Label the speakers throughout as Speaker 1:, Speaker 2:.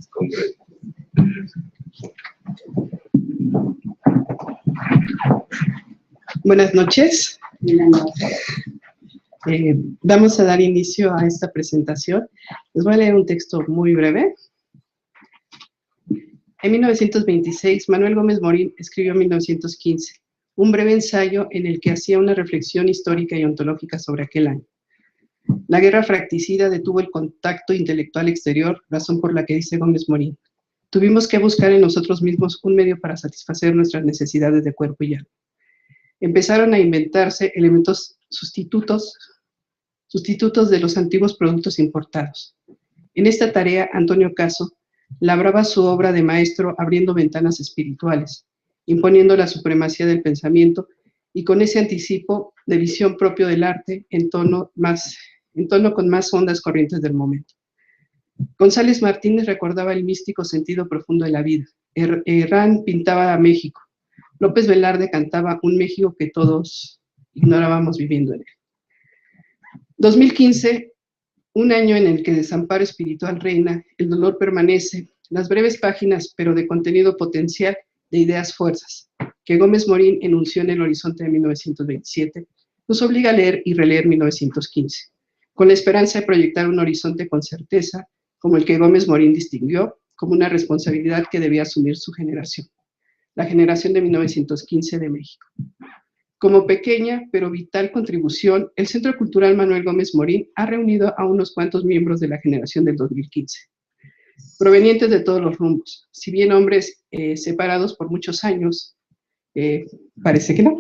Speaker 1: concreto.
Speaker 2: Buenas noches. Vamos a dar inicio a esta presentación. Les voy a leer un texto muy breve. En 1926, Manuel Gómez Morín escribió en 1915 un breve ensayo en el que hacía una reflexión histórica y ontológica sobre aquel año. La guerra fratricida detuvo el contacto intelectual exterior, razón por la que dice Gómez Morín: tuvimos que buscar en nosotros mismos un medio para satisfacer nuestras necesidades de cuerpo y alma. Empezaron a inventarse elementos sustitutos de los antiguos productos importados. En esta tarea, Antonio Caso labraba su obra de maestro abriendo ventanas espirituales, imponiendo la supremacía del pensamiento y con ese anticipo de visión propio del arte en tono con más hondas corrientes del momento. González Martínez recordaba el místico sentido profundo de la vida. Herrán pintaba a México. López Velarde cantaba un México que todos ignorábamos viviendo en él. 2015, un año en el que desamparo espiritual reina, el dolor permanece, las breves páginas, pero de contenido potencial, de ideas fuerzas, que Gómez Morín enunció en El Horizonte de 1927, nos obliga a leer y releer 1915, con la esperanza de proyectar un horizonte con certeza, como el que Gómez Morín distinguió como una responsabilidad que debía asumir su generación, la generación de 1915 de México. Como pequeña pero vital contribución, el Centro Cultural Manuel Gómez Morín ha reunido a unos cuantos miembros de la generación del 2015, provenientes de todos los rumbos. Si bien hombres separados por muchos años, parece que no,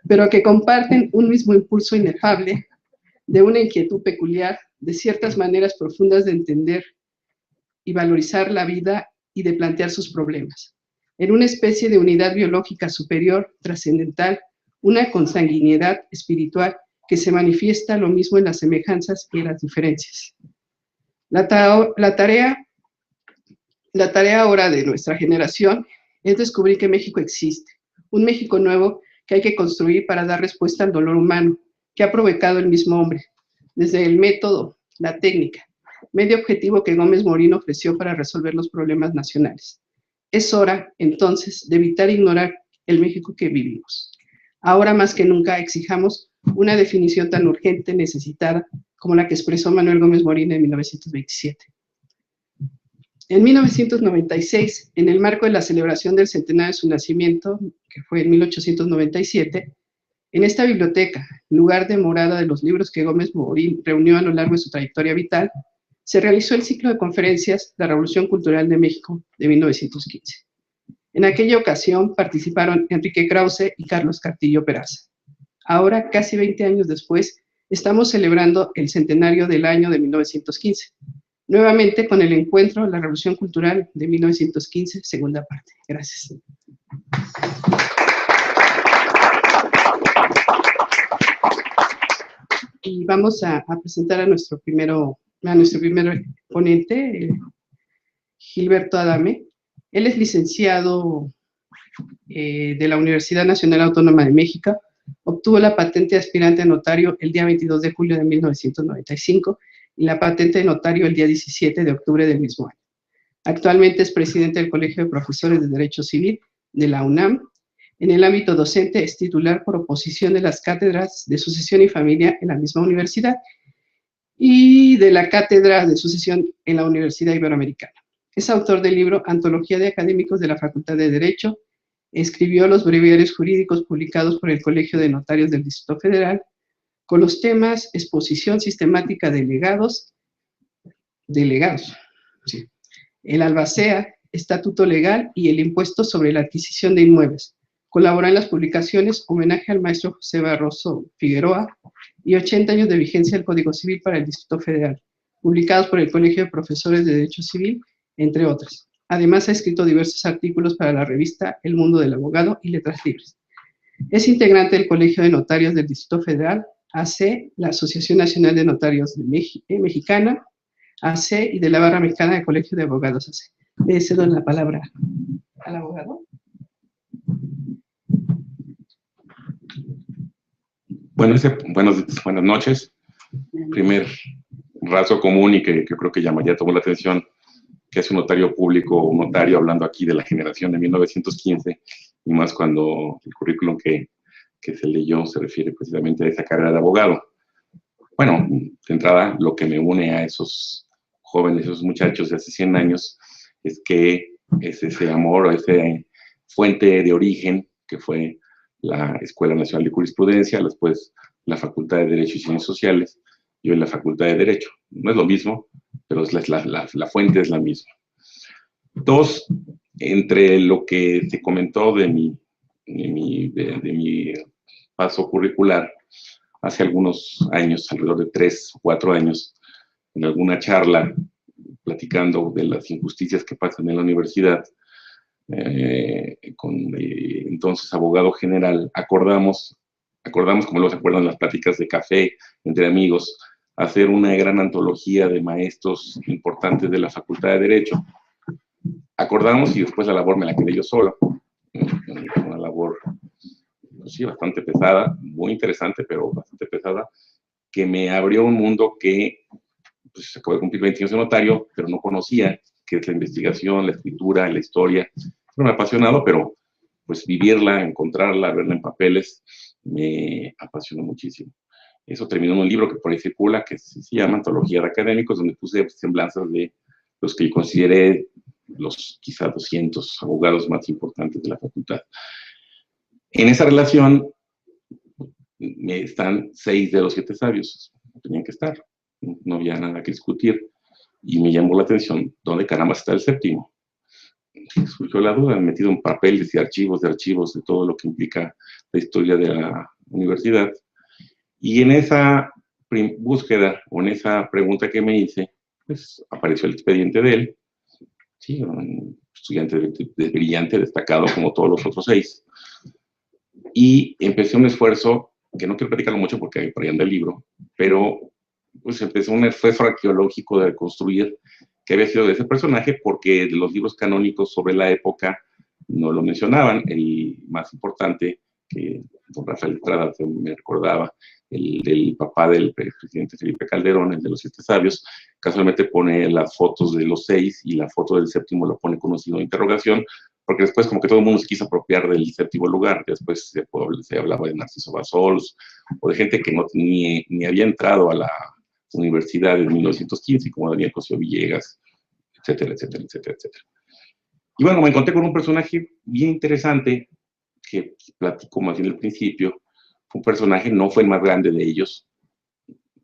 Speaker 2: pero que comparten un mismo impulso inefable, de una inquietud peculiar, de ciertas maneras profundas de entender y valorizar la vida y de plantear sus problemas. En una especie de unidad biológica superior, trascendental, una consanguinidad espiritual que se manifiesta lo mismo en las semejanzas que en las diferencias. La tarea ahora de nuestra generación es descubrir que México existe, un México nuevo que hay que construir para dar respuesta al dolor humano que ha provocado el mismo hombre, desde el método, la técnica, medio objetivo que Gómez Morín ofreció para resolver los problemas nacionales. Es hora, entonces, de evitar ignorar el México que vivimos. Ahora más que nunca exijamos una definición tan urgente, necesitada, como la que expresó Manuel Gómez Morín en 1927. En 1996, en el marco de la celebración del centenario de su nacimiento, que fue en 1897, en esta biblioteca, lugar de morada de los libros que Gómez Morín reunió a lo largo de su trayectoria vital, se realizó el ciclo de conferencias La Revolución Cultural de México de 1915. En aquella ocasión participaron Enrique Krause y Carlos Cartillo Peraza. Ahora, casi 20 años después, estamos celebrando el centenario del año de 1915, nuevamente con el encuentro La Revolución Cultural de 1915, segunda parte. Gracias. Y vamos a presentar a nuestro primer ponente, Gilberto Adame. Él es licenciado de la Universidad Nacional Autónoma de México, obtuvo la patente de aspirante a notario el día 22 de julio de 1995 y la patente de notario el día 17 de octubre del mismo año. Actualmente es presidente del Colegio de Profesores de Derecho Civil de la UNAM. En el ámbito docente es titular por oposición de las cátedras de Sucesión y Familia en la misma universidad y de la Cátedra de Sucesión en la Universidad Iberoamericana. Es autor del libro Antología de Académicos de la Facultad de Derecho. Escribió los breviarios jurídicos publicados por el Colegio de Notarios del Distrito Federal con los temas Exposición Sistemática de Legados, sí, el Albacea, Estatuto Legal y el Impuesto sobre la Adquisición de Inmuebles. Colaboró en las publicaciones Homenaje al Maestro José Barroso Figueroa y 80 años de vigencia del Código Civil para el Distrito Federal, publicados por el Colegio de Profesores de Derecho Civil, entre otras. Además, ha escrito diversos artículos para la revista El Mundo del Abogado y Letras Libres. Es integrante del Colegio de Notarios del Distrito Federal, AC, la Asociación Nacional de Notarios Mexicana, AC, y de la Barra Mexicana del Colegio de Abogados, AC. Le cedo la palabra al abogado.
Speaker 1: Buenas noches. raso común y que creo que llamaría toda la atención, que es un notario público, un notario hablando aquí de la generación de 1915, y más cuando el currículum que se leyó se refiere precisamente a esa carrera de abogado. Bueno, de entrada, lo que me une a esos jóvenes, esos muchachos de hace 100 años, es que es ese amor o esa fuente de origen que fue la Escuela Nacional de Jurisprudencia, después la Facultad de Derecho y Ciencias Sociales, y hoy la Facultad de Derecho. No es lo mismo, pero la fuente es la misma. Dos, entre lo que se comentó de mi paso curricular, hace algunos años, alrededor de 3 o 4 años, en alguna charla, platicando de las injusticias que pasan en la universidad, con entonces abogado general, acordamos, como lo se acuerdan las pláticas de café entre amigos, hacer una gran antología de maestros importantes de la Facultad de Derecho. Acordamos y después la labor me la quedé yo solo. Una labor, pues sí, bastante pesada, muy interesante, pero bastante pesada, que me abrió un mundo que, pues, acabo de cumplir 20 años de notario, pero no conocía, que es la investigación, la escritura, la historia. Me ha apasionado, pero pues vivirla, encontrarla, verla en papeles, me apasionó muchísimo. Eso terminó en un libro que por ahí circula, que se llama Antología de Académicos, donde puse semblanzas de los que consideré los quizá 200 abogados más importantes de la facultad. En esa relación están 6 de los 7 sabios, tenían que estar, no había nada que discutir, y me llamó la atención, ¿dónde caramba está el séptimo? Surgió la duda, metido en papeles y archivos de todo lo que implica la historia de la universidad. Y en esa búsqueda, o en esa pregunta que me hice, pues apareció el expediente de él. Sí, un estudiante brillante, destacado como todos los otros 6. Y empecé un esfuerzo, que no quiero platicarlo mucho porque por ahí anda el libro, pero pues empecé un esfuerzo arqueológico de reconstruir qué había sido de ese personaje, porque los libros canónicos sobre la época no lo mencionaban. El más importante, que don Rafael Estrada me recordaba, el del papá del presidente Felipe Calderón, el de los 7 sabios, casualmente pone las fotos de los 6 y la foto del séptimo lo pone con un signo de interrogación, porque después como que todo el mundo se quiso apropiar del séptimo lugar. Después se hablaba de Narciso Bassols, o de gente que ni había entrado a la universidad en 1915, como Daniel Cosío Villegas, etcétera, etcétera, etcétera, etcétera. Y bueno, me encontré con un personaje bien interesante, que platico más bien al principio. Fue un personaje, no fue el más grande de ellos,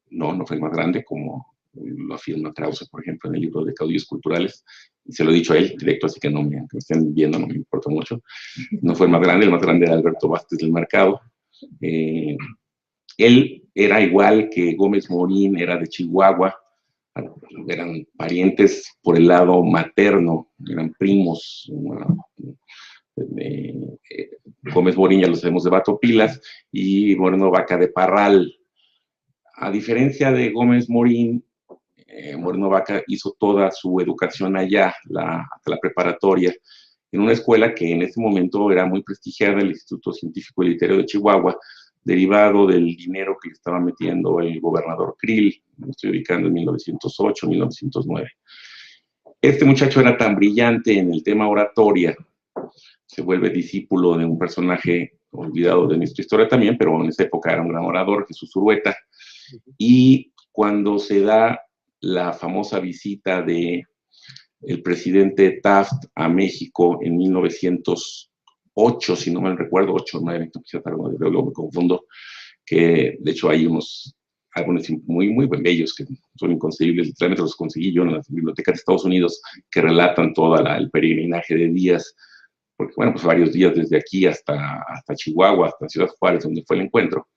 Speaker 1: no fue el más grande, como lo afirma Krause, por ejemplo, en el libro de Caudillos Culturales, y se lo he dicho a él directo, así que no me estén viendo, no me importa mucho. No fue el más grande era Alberto Vázquez del Mercado. Él era igual que Gómez Morín, era de Chihuahua, eran parientes por el lado materno, eran primos. Gómez Morín ya lo sabemos de Batopilas, y Moreno Vaca de Parral. A diferencia de Gómez Morín, Moreno Vaca hizo toda su educación allá, hasta la preparatoria, en una escuela que en ese momento era muy prestigiada, el Instituto Científico y Literario de Chihuahua, derivado del dinero que le estaba metiendo el gobernador Krill, me estoy ubicando en 1908, 1909. Este muchacho era tan brillante en el tema oratoria, se vuelve discípulo de un personaje olvidado de nuestra historia también, pero en esa época era un gran orador, Jesús Urueta, y cuando se da la famosa visita de el presidente Taft a México en 1908, si no me recuerdo, 8 o 9, luego me confundo, que de hecho hay unos álbumes muy, muy bellos que son inconcebibles, literalmente los conseguí yo en las bibliotecas de Estados Unidos, que relatan todo el peregrinaje de días, porque bueno, pues varios días desde aquí hasta Chihuahua, hasta Ciudad Juárez, donde fue el encuentro.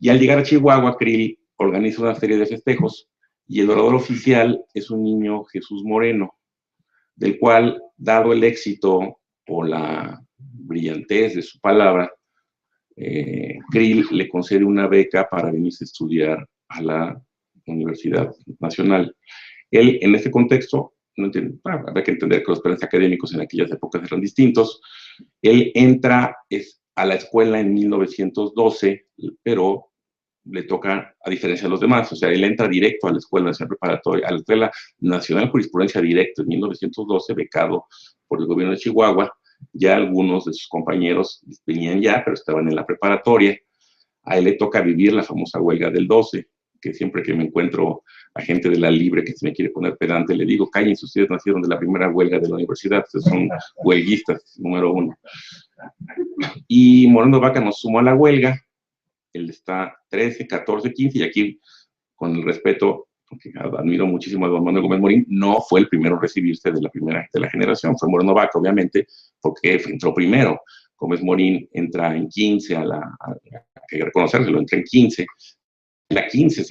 Speaker 1: Y al llegar a Chihuahua, Krill organiza una serie de festejos, y el orador oficial es un niño, Jesús Moreno, del cual, dado el éxito o la brillantez de su palabra, Krill le concede una beca para venirse a estudiar a la Universidad Nacional. Él, en este contexto, habrá que entender que los planes académicos en aquellas épocas eran distintos. Él entra a la escuela en 1912, pero le toca, a diferencia de los demás, o sea, él entra directo a la Escuela Nacional Preparatoria, a la Escuela Nacional de Jurisprudencia directo en 1912, becado por el gobierno de Chihuahua. Ya algunos de sus compañeros venían ya, pero estaban en la preparatoria. A él le toca vivir la famosa huelga del 12, que siempre que me encuentro a gente de la Libre que se me quiere poner pedante, le digo, cállense, ustedes nacieron de la primera huelga de la universidad, ustedes son huelguistas, número uno. Y Moreno Vaca nos sumó a la huelga, él está 13, 14, 15, y aquí, con el respeto, porque admiro muchísimo a don Manuel Gómez Morín, no fue el primero en recibirse de la generación, fue Moreno Vaca, obviamente, porque entró primero. Gómez Morín entra en 15, hay que reconocérselo, entra en 15. En la 15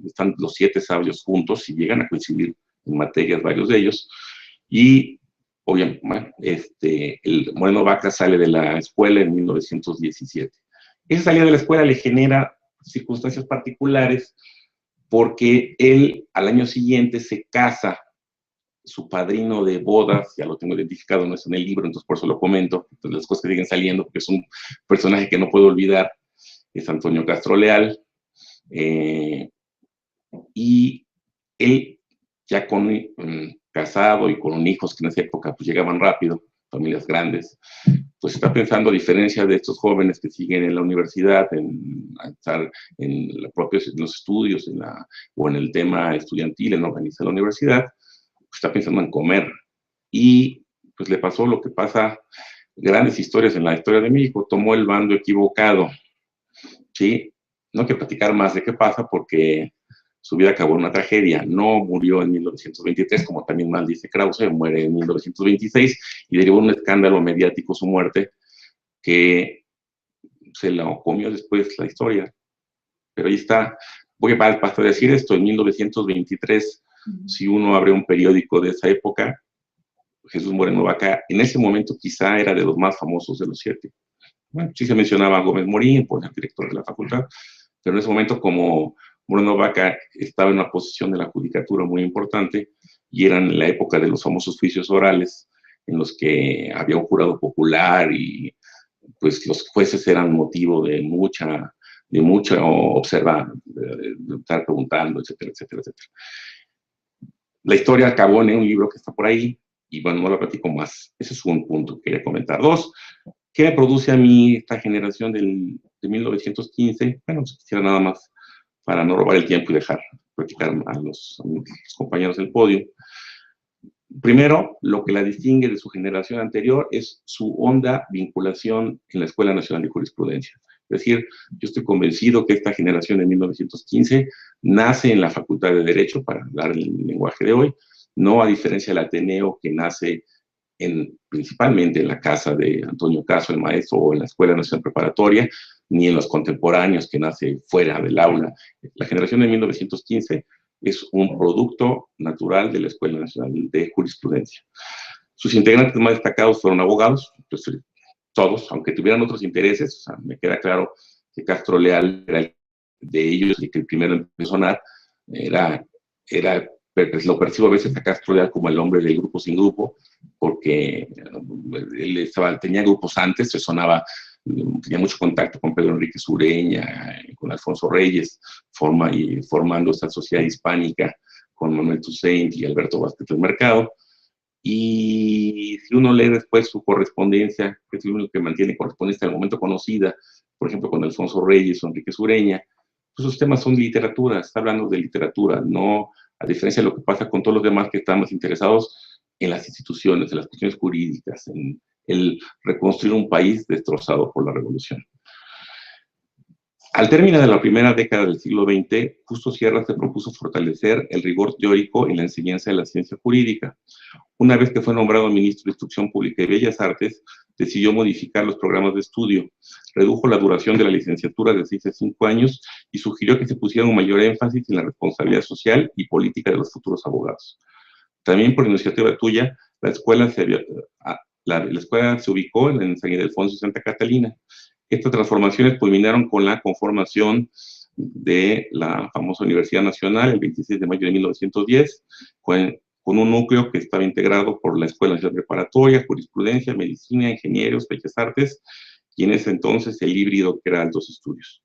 Speaker 1: están los 7 sabios juntos y llegan a coincidir en materias varios de ellos. Y, obviamente, bueno, el Moreno Vaca sale de la escuela en 1917. Esa salida de la escuela le genera circunstancias particulares porque él al año siguiente se casa, su padrino de bodas, ya lo tengo identificado, no es en el libro, entonces por eso lo comento, entonces las cosas que siguen saliendo, porque es un personaje que no puedo olvidar, es Antonio Castro Leal, y él ya casado y con hijos que en esa época pues llegaban rápido, familias grandes, pues está pensando, a diferencia de estos jóvenes que siguen en la universidad, en estar en los estudios o en el tema estudiantil, en organizar la universidad, pues está pensando en comer. Y pues le pasó lo que pasa, grandes historias en la historia de México, tomó el bando equivocado, ¿sí? No quiero platicar más de qué pasa porque su vida acabó en una tragedia. No murió en 1923, como también mal dice Krause, muere en 1926 y derivó un escándalo mediático su muerte que se lo comió después la historia. Pero ahí está. Voy a decir esto, en 1923, si uno abre un periódico de esa época, Jesús Moreno Vaca, en ese momento quizá era de los más famosos de los 7. Bueno, sí se mencionaba a Gómez Morín, pues el director de la facultad, pero en ese momento como Moreno Vaca estaba en una posición de la judicatura muy importante y era en la época de los famosos juicios orales en los que había un jurado popular y pues los jueces eran motivo de mucha observar, de estar preguntando, etcétera, etcétera, etcétera. La historia acabó en un libro que está por ahí y bueno, no lo platico más. Ese es un punto que quería comentar. 2, ¿qué me produce a mí esta generación de 1915? Bueno, pues quisiera nada más, para no robar el tiempo y dejar platicar a los compañeros del podio. Primero, lo que la distingue de su generación anterior es su honda vinculación en la Escuela Nacional de Jurisprudencia. Es decir, yo estoy convencido que esta generación de 1915 nace en la Facultad de Derecho, para hablar el lenguaje de hoy, no a diferencia del Ateneo, que nace principalmente en la casa de Antonio Caso, el maestro, o en la Escuela Nacional Preparatoria, ni en los contemporáneos, que nace fuera del aula. La generación de 1915 es un producto natural de la Escuela Nacional de Jurisprudencia. Sus integrantes más destacados fueron abogados, pues, todos, aunque tuvieran otros intereses. O sea, me queda claro que Castro Leal era el de ellos y que el primero empezó a sonar, lo percibo a veces a Castro Leal como el hombre del grupo sin grupo, porque él tenía grupos antes, tenía mucho contacto con Pedro Enrique Sureña, con Alfonso Reyes, formando esta sociedad hispánica con Manuel Toussaint y Alberto Vázquez del Mercado. Y si uno lee después su correspondencia, que es lo único que mantiene correspondencia al momento conocida, por ejemplo, con Alfonso Reyes o Enrique Sureña, pues esos temas son literatura, está hablando de literatura, no a diferencia de lo que pasa con todos los demás que estamos interesados en las instituciones, en las cuestiones jurídicas, en el reconstruir un país destrozado por la revolución. Al término de la primera década del siglo XX, Justo Sierra se propuso fortalecer el rigor teórico en la enseñanza de la ciencia jurídica. Una vez que fue nombrado ministro de Instrucción Pública y Bellas Artes, decidió modificar los programas de estudio, redujo la duración de la licenciatura de 6 a 5 años y sugirió que se pusiera un mayor énfasis en la responsabilidad social y política de los futuros abogados. También por iniciativa tuya, la escuela se ubicó en San Ildefonso y Santa Catalina. Estas transformaciones culminaron con la conformación de la famosa Universidad Nacional el 26 de mayo de 1910, con un núcleo que estaba integrado por la Escuela Nacional Preparatoria, Jurisprudencia, Medicina, Ingenieros, Bellas Artes, y en ese entonces el híbrido que era Altos Estudios.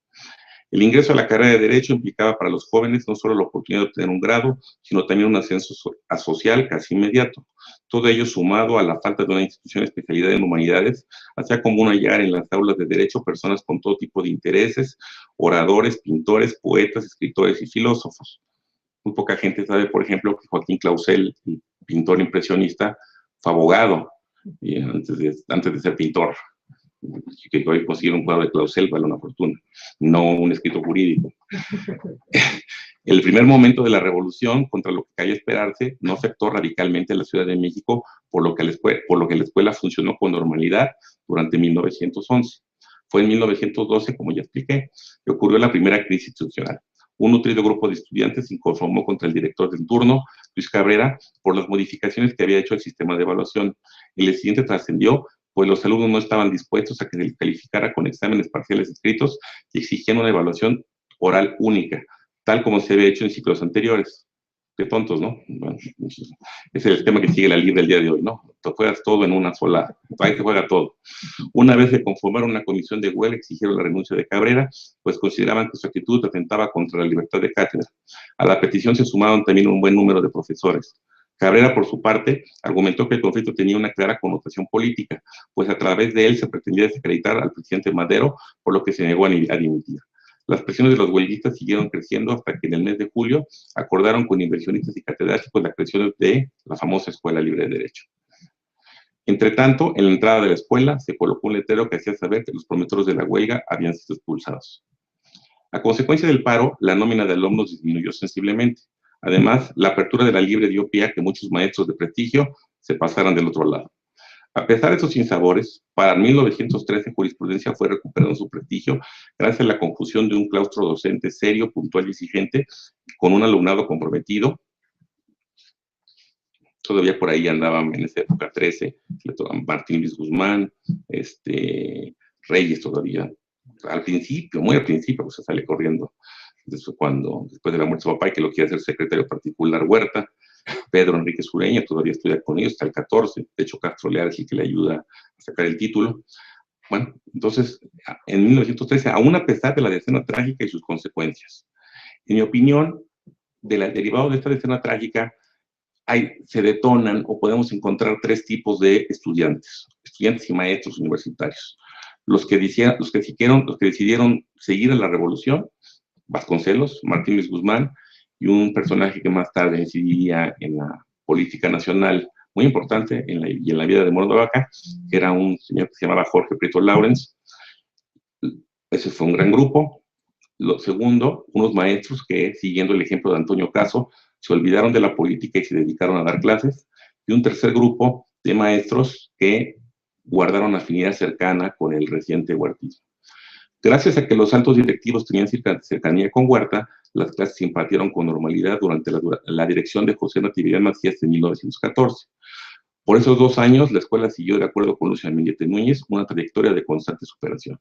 Speaker 1: El ingreso a la carrera de Derecho implicaba para los jóvenes no solo la oportunidad de obtener un grado, sino también un ascenso social casi inmediato. Todo ello sumado a la falta de una institución de especialidad en humanidades, hacía común hallar en las aulas de Derecho personas con todo tipo de intereses, oradores, pintores, poetas, escritores y filósofos. Muy poca gente sabe, por ejemplo, que Joaquín Clausel, el pintor impresionista, fue abogado antes de ser pintor. Que hoy conseguir un cuadro de Clausel vale una fortuna, no un escrito jurídico. El primer momento de la revolución, contra lo que cabía esperarse, no afectó radicalmente a la Ciudad de México, por lo que la escuela funcionó con normalidad durante 1911. Fue en 1912, como ya expliqué, que ocurrió la primera crisis institucional. Un nutrido grupo de estudiantes se inconformó contra el director del turno, Luis Cabrera, por las modificaciones que había hecho el sistema de evaluación. El incidente trascendió, pues los alumnos no estaban dispuestos a que se les calificara con exámenes parciales escritos y exigían una evaluación oral única, tal como se había hecho en ciclos anteriores. Qué tontos, ¿no? Bueno, ese es el tema que sigue la libre el día de hoy, ¿no? Te juegas todo en una sola, ahí te juega todo. Una vez que conformaron una comisión de huelga, exigieron la renuncia de Cabrera, pues consideraban que su actitud atentaba contra la libertad de cátedra. A la petición se sumaron también un buen número de profesores. Cabrera, por su parte, argumentó que el conflicto tenía una clara connotación política, pues a través de él se pretendía desacreditar al presidente Madero, por lo que se negó a dimitir. Las presiones de los huelguistas siguieron creciendo hasta que en el mes de julio acordaron con inversionistas y catedráticos la creación de la famosa Escuela Libre de Derecho. Entre tanto, en la entrada de la escuela se colocó un letrero que hacía saber que los promotores de la huelga habían sido expulsados. A consecuencia del paro, la nómina de alumnos disminuyó sensiblemente. Además, la apertura de la Libre dio pie a que muchos maestros de prestigio se pasaran del otro lado. A pesar de esos sinsabores, para 1913 jurisprudencia fue recuperando su prestigio gracias a la confusión de un claustro docente serio, puntual y exigente, con un alumnado comprometido. Todavía por ahí andaban en esa época 13, Martín Luis Guzmán, Reyes todavía, al principio, muy al principio, pues se sale corriendo, después de la muerte de su papá y que lo quiere hacer secretario particular Huerta. Pedro Enrique Sureña todavía estudia con ellos hasta el 14, de hecho Castro Leal es el que le ayuda a sacar el título. Bueno, entonces, en 1913, aún a pesar de la decena trágica y sus consecuencias, en mi opinión, derivado de esta decena trágica, se detonan o podemos encontrar tres tipos de estudiantes y maestros universitarios. Los que decidieron seguir a la revolución, Vasconcelos, Martín Luis Guzmán, y un personaje que más tarde incidiría en la política nacional, muy importante y en la vida de Moreno Vaca, que era un señor que se llamaba Jorge Prieto Lawrence. Ese fue un gran grupo. Lo segundo, unos maestros que, siguiendo el ejemplo de Antonio Caso, se olvidaron de la política y se dedicaron a dar clases. Y un tercer grupo de maestros que guardaron afinidad cercana con el reciente huertismo. Gracias a que los altos directivos tenían cercanía con Huerta, las clases se impartieron con normalidad durante la dirección de José Natividad Macías en 1914. Por esos 2 años, la escuela siguió, de acuerdo con Luciano Millete Núñez, una trayectoria de constante superación.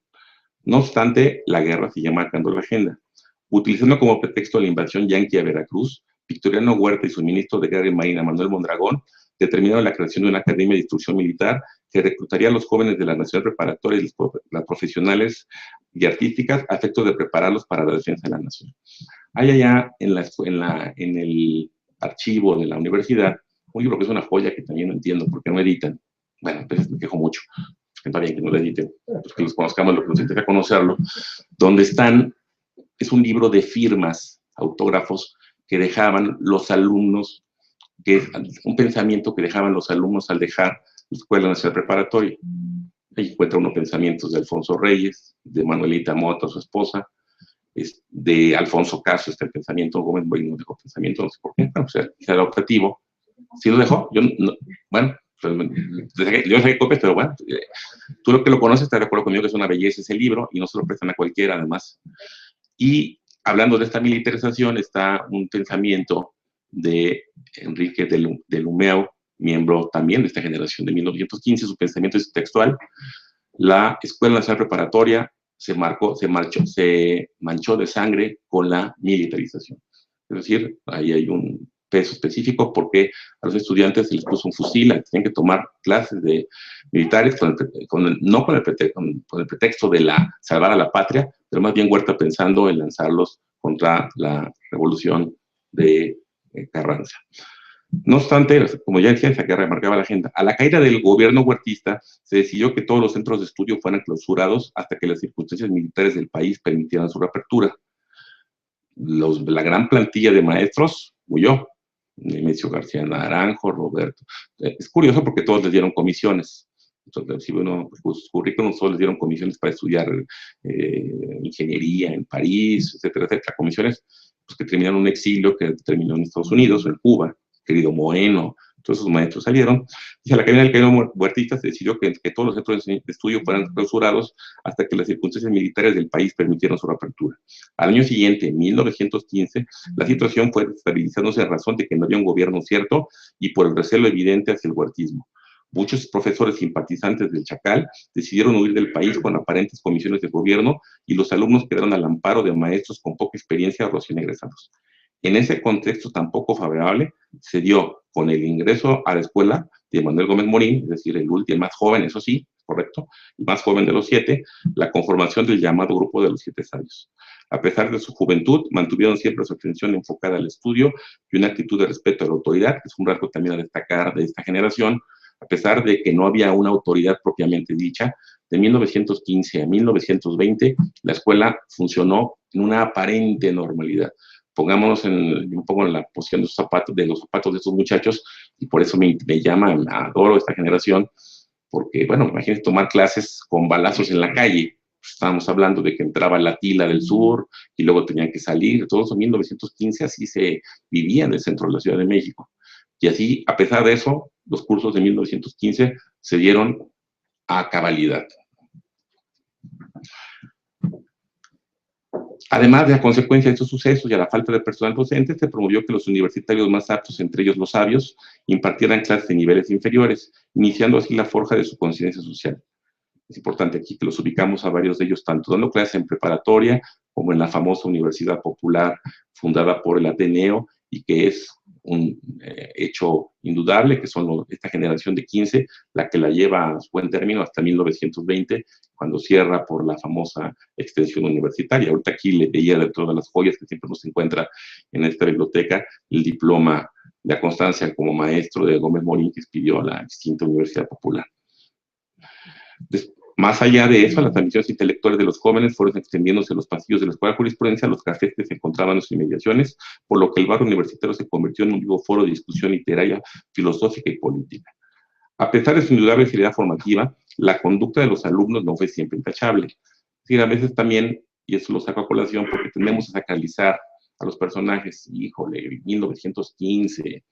Speaker 1: No obstante, la guerra seguía marcando la agenda. Utilizando como pretexto la invasión yanqui a Veracruz, Victoriano Huerta y su ministro de Guerra y Marina, Manuel Mondragón, determinaron la creación de una academia de instrucción militar que reclutaría a los jóvenes de la Nacional Preparatoria y las profesionales y artísticas a efecto de prepararlos para la defensa de la nación. Hay allá en el archivo de la universidad un libro que es una joya que también no entiendo por qué no editan. Bueno, pues me quejo mucho. Está bien que no lo editen, pues que los conozcamos, lo que nos interesa conocerlo. Donde están, es un libro de firmas, autógrafos que dejaban los alumnos, que es un pensamiento que dejaban los alumnos al dejar la Escuela Nacional Preparatoria. Ahí encuentra uno pensamientos de Alfonso Reyes, de Manuelita Mota, su esposa, de Alfonso Caso, el pensamiento, Gómez Morín no dejó pensamiento, no sé por qué, o sea, era optativo. ¿Sí lo dejó? Yo no, bueno, pues, yo saqué copias, pero bueno, tú lo que lo conoces, estás de acuerdo conmigo que es una belleza ese libro y no se lo prestan a cualquiera, además. Y hablando de esta militarización, está un pensamiento de Enrique de Lumeo, miembro también de esta generación de 1915, su pensamiento es textual. La Escuela Nacional Preparatoria se manchó de sangre con la militarización. Es decir, ahí hay un peso específico porque a los estudiantes se les puso un fusil, tenían que tomar clases de militares no con el pretexto de salvar a la patria, pero más bien Huerta pensando en lanzarlos contra la revolución de Carranza. No obstante, como ya decía, esa guerra marcaba la agenda. A la caída del gobierno huertista, se decidió que todos los centros de estudio fueran clausurados hasta que las circunstancias militares del país permitieran su reapertura. La gran plantilla de maestros huyó. Nemesio García Naranjo, Roberto. Es curioso porque todos les dieron comisiones. Entonces, si uno, pues, sus currículums, todos les dieron comisiones para estudiar ingeniería en París, etcétera, etcétera. Comisiones pues, que terminaron en un exilio que terminó en Estados Unidos o en Cuba. Querido Moeno, todos esos maestros salieron. Y a la caída del gobierno huertista se decidió que todos los centros de estudio fueran clausurados hasta que las circunstancias militares del país permitieron su reapertura. Al año siguiente, en 1915, la situación fue estabilizándose en razón de que no había un gobierno cierto y por el recelo evidente hacia el huertismo. Muchos profesores simpatizantes del Chacal decidieron huir del país con aparentes comisiones de gobierno y los alumnos quedaron al amparo de maestros con poca experiencia o recién egresados. En ese contexto tan poco favorable, se dio con el ingreso a la escuela de Manuel Gómez Morín, es decir, el más joven, eso sí, correcto, el más joven de los 7, la conformación del llamado Grupo de los 7 Sabios. A pesar de su juventud, mantuvieron siempre su atención enfocada al estudio y una actitud de respeto a la autoridad, que es un rasgo también a destacar de esta generación, a pesar de que no había una autoridad propiamente dicha. De 1915 a 1920, la escuela funcionó en una aparente normalidad. Pongámonos yo pongo en la posición de los zapatos de estos muchachos, y por eso me adoro esta generación, porque, bueno, imagínense tomar clases con balazos en la calle. Estábamos hablando de que entraba la Tila del Sur y luego tenían que salir. Todo eso en 1915 así se vivía en el centro de la Ciudad de México. Y así, a pesar de eso, los cursos de 1915 se dieron a cabalidad. Además de la consecuencia de estos sucesos y a la falta de personal docente, se promovió que los universitarios más aptos, entre ellos los sabios, impartieran clases de niveles inferiores, iniciando así la forja de su conciencia social. Es importante aquí que los ubicamos a varios de ellos, tanto dando clases en preparatoria como en la famosa Universidad Popular fundada por el Ateneo, y que es un hecho indudable, que son esta generación de 15 la que la lleva a su buen término hasta 1920, cuando cierra por la famosa extensión universitaria. Ahorita aquí le veía de todas las joyas que siempre nos encuentra en esta biblioteca el diploma de constancia como maestro de Gómez Morín, que expidió la extinta Universidad Popular. Más allá de eso, las ambiciones intelectuales de los jóvenes fueron extendiéndose en los pasillos de la Escuela de Jurisprudencia, los cafés que se encontraban en sus inmediaciones, por lo que el barrio universitario se convirtió en un vivo foro de discusión literaria, filosófica y política. A pesar de su indudable seriedad formativa, la conducta de los alumnos no fue siempre intachable. Es decir, a veces también, y eso lo saco a colación porque tendemos a sacralizar a los personajes, híjole, 1915,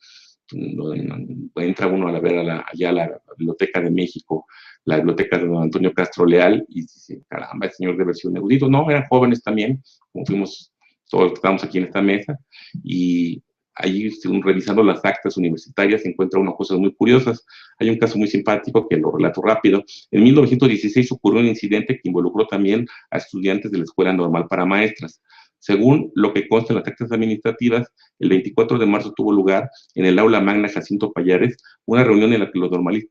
Speaker 1: entra uno a ver allá a la Biblioteca de México, la biblioteca de don Antonio Castro Leal, y dice, caramba, el señor debe ser un erudito. No, eran jóvenes también, como fuimos todos los que estamos aquí en esta mesa, y ahí, revisando las actas universitarias, se encuentra unas cosas muy curiosas. Hay un caso muy simpático que lo relato rápido. En 1916 ocurrió un incidente que involucró también a estudiantes de la Escuela Normal para Maestras. Según lo que consta en las actas administrativas, el 24 de marzo tuvo lugar en el aula magna Jacinto Pallares una reunión en la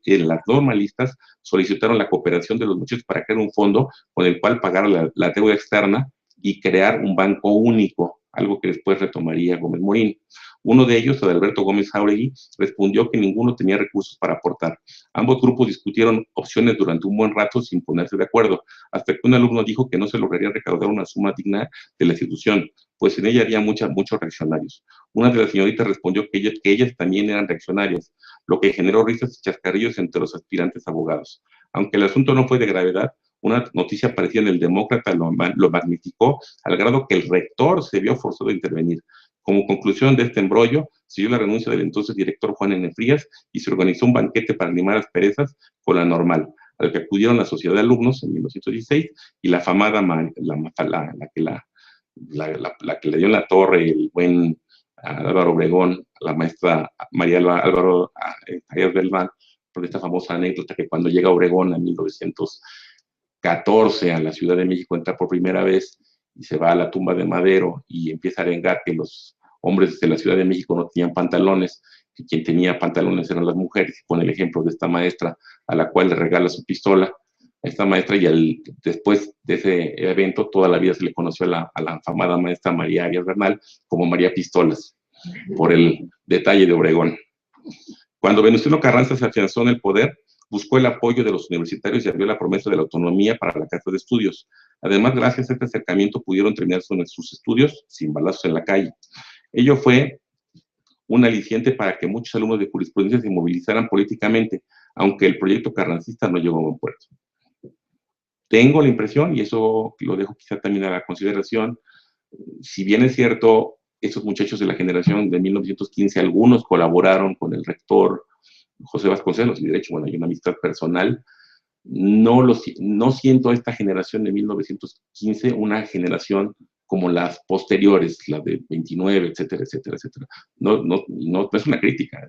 Speaker 1: que las normalistas solicitaron la cooperación de los muchachos para crear un fondo con el cual pagar la deuda externa y crear un banco único, algo que después retomaría Gómez Morín. Uno de ellos, Adalberto Gómez Jáuregui, respondió que ninguno tenía recursos para aportar. Ambos grupos discutieron opciones durante un buen rato sin ponerse de acuerdo, hasta que un alumno dijo que no se lograría recaudar una suma digna de la institución, pues en ella había muchos reaccionarios. Una de las señoritas respondió que ellas también eran reaccionarias, lo que generó risas y chascarrillos entre los aspirantes abogados. Aunque el asunto no fue de gravedad, una noticia parecida en el Demócrata lo magnificó al grado que el rector se vio forzado a intervenir. Como conclusión de este embrollo, se dio la renuncia del entonces director Juan N. Frías y se organizó un banquete para animar asperezas con la normal, al que acudieron la sociedad de alumnos en 1916 y la afamada, la que le dio en la torre el buen Álvaro Obregón, la maestra María Álvaro Arias Belván, por esta famosa anécdota que cuando llega Obregón en 1914 a la Ciudad de México, entra por primera vez y se va a la tumba de Madero y empieza a arengar que los hombres de la Ciudad de México no tenían pantalones, que quien tenía pantalones eran las mujeres, y pone el ejemplo de esta maestra a la cual le regala su pistola a esta maestra, y después de ese evento toda la vida se le conoció a la afamada maestra María Arias Bernal como María Pistolas, por el detalle de Obregón. Cuando Venustiano Carranza se afianzó en el poder, buscó el apoyo de los universitarios y abrió la promesa de la autonomía para la casa de estudios. Además, gracias a este acercamiento pudieron terminar sus estudios sin balazos en la calle. Ello fue un aliciente para que muchos alumnos de jurisprudencia se movilizaran políticamente, aunque el proyecto carrancista no llegó a buen puerto. Tengo la impresión, y eso lo dejo quizá también a la consideración, si bien es cierto, esos muchachos de la generación de 1915, algunos colaboraron con el rector José Vasconcelos, y de hecho, bueno, hay una amistad personal, no siento a esta generación de 1915 una generación como las posteriores, las de 29, etcétera, etcétera, etcétera. No es una crítica,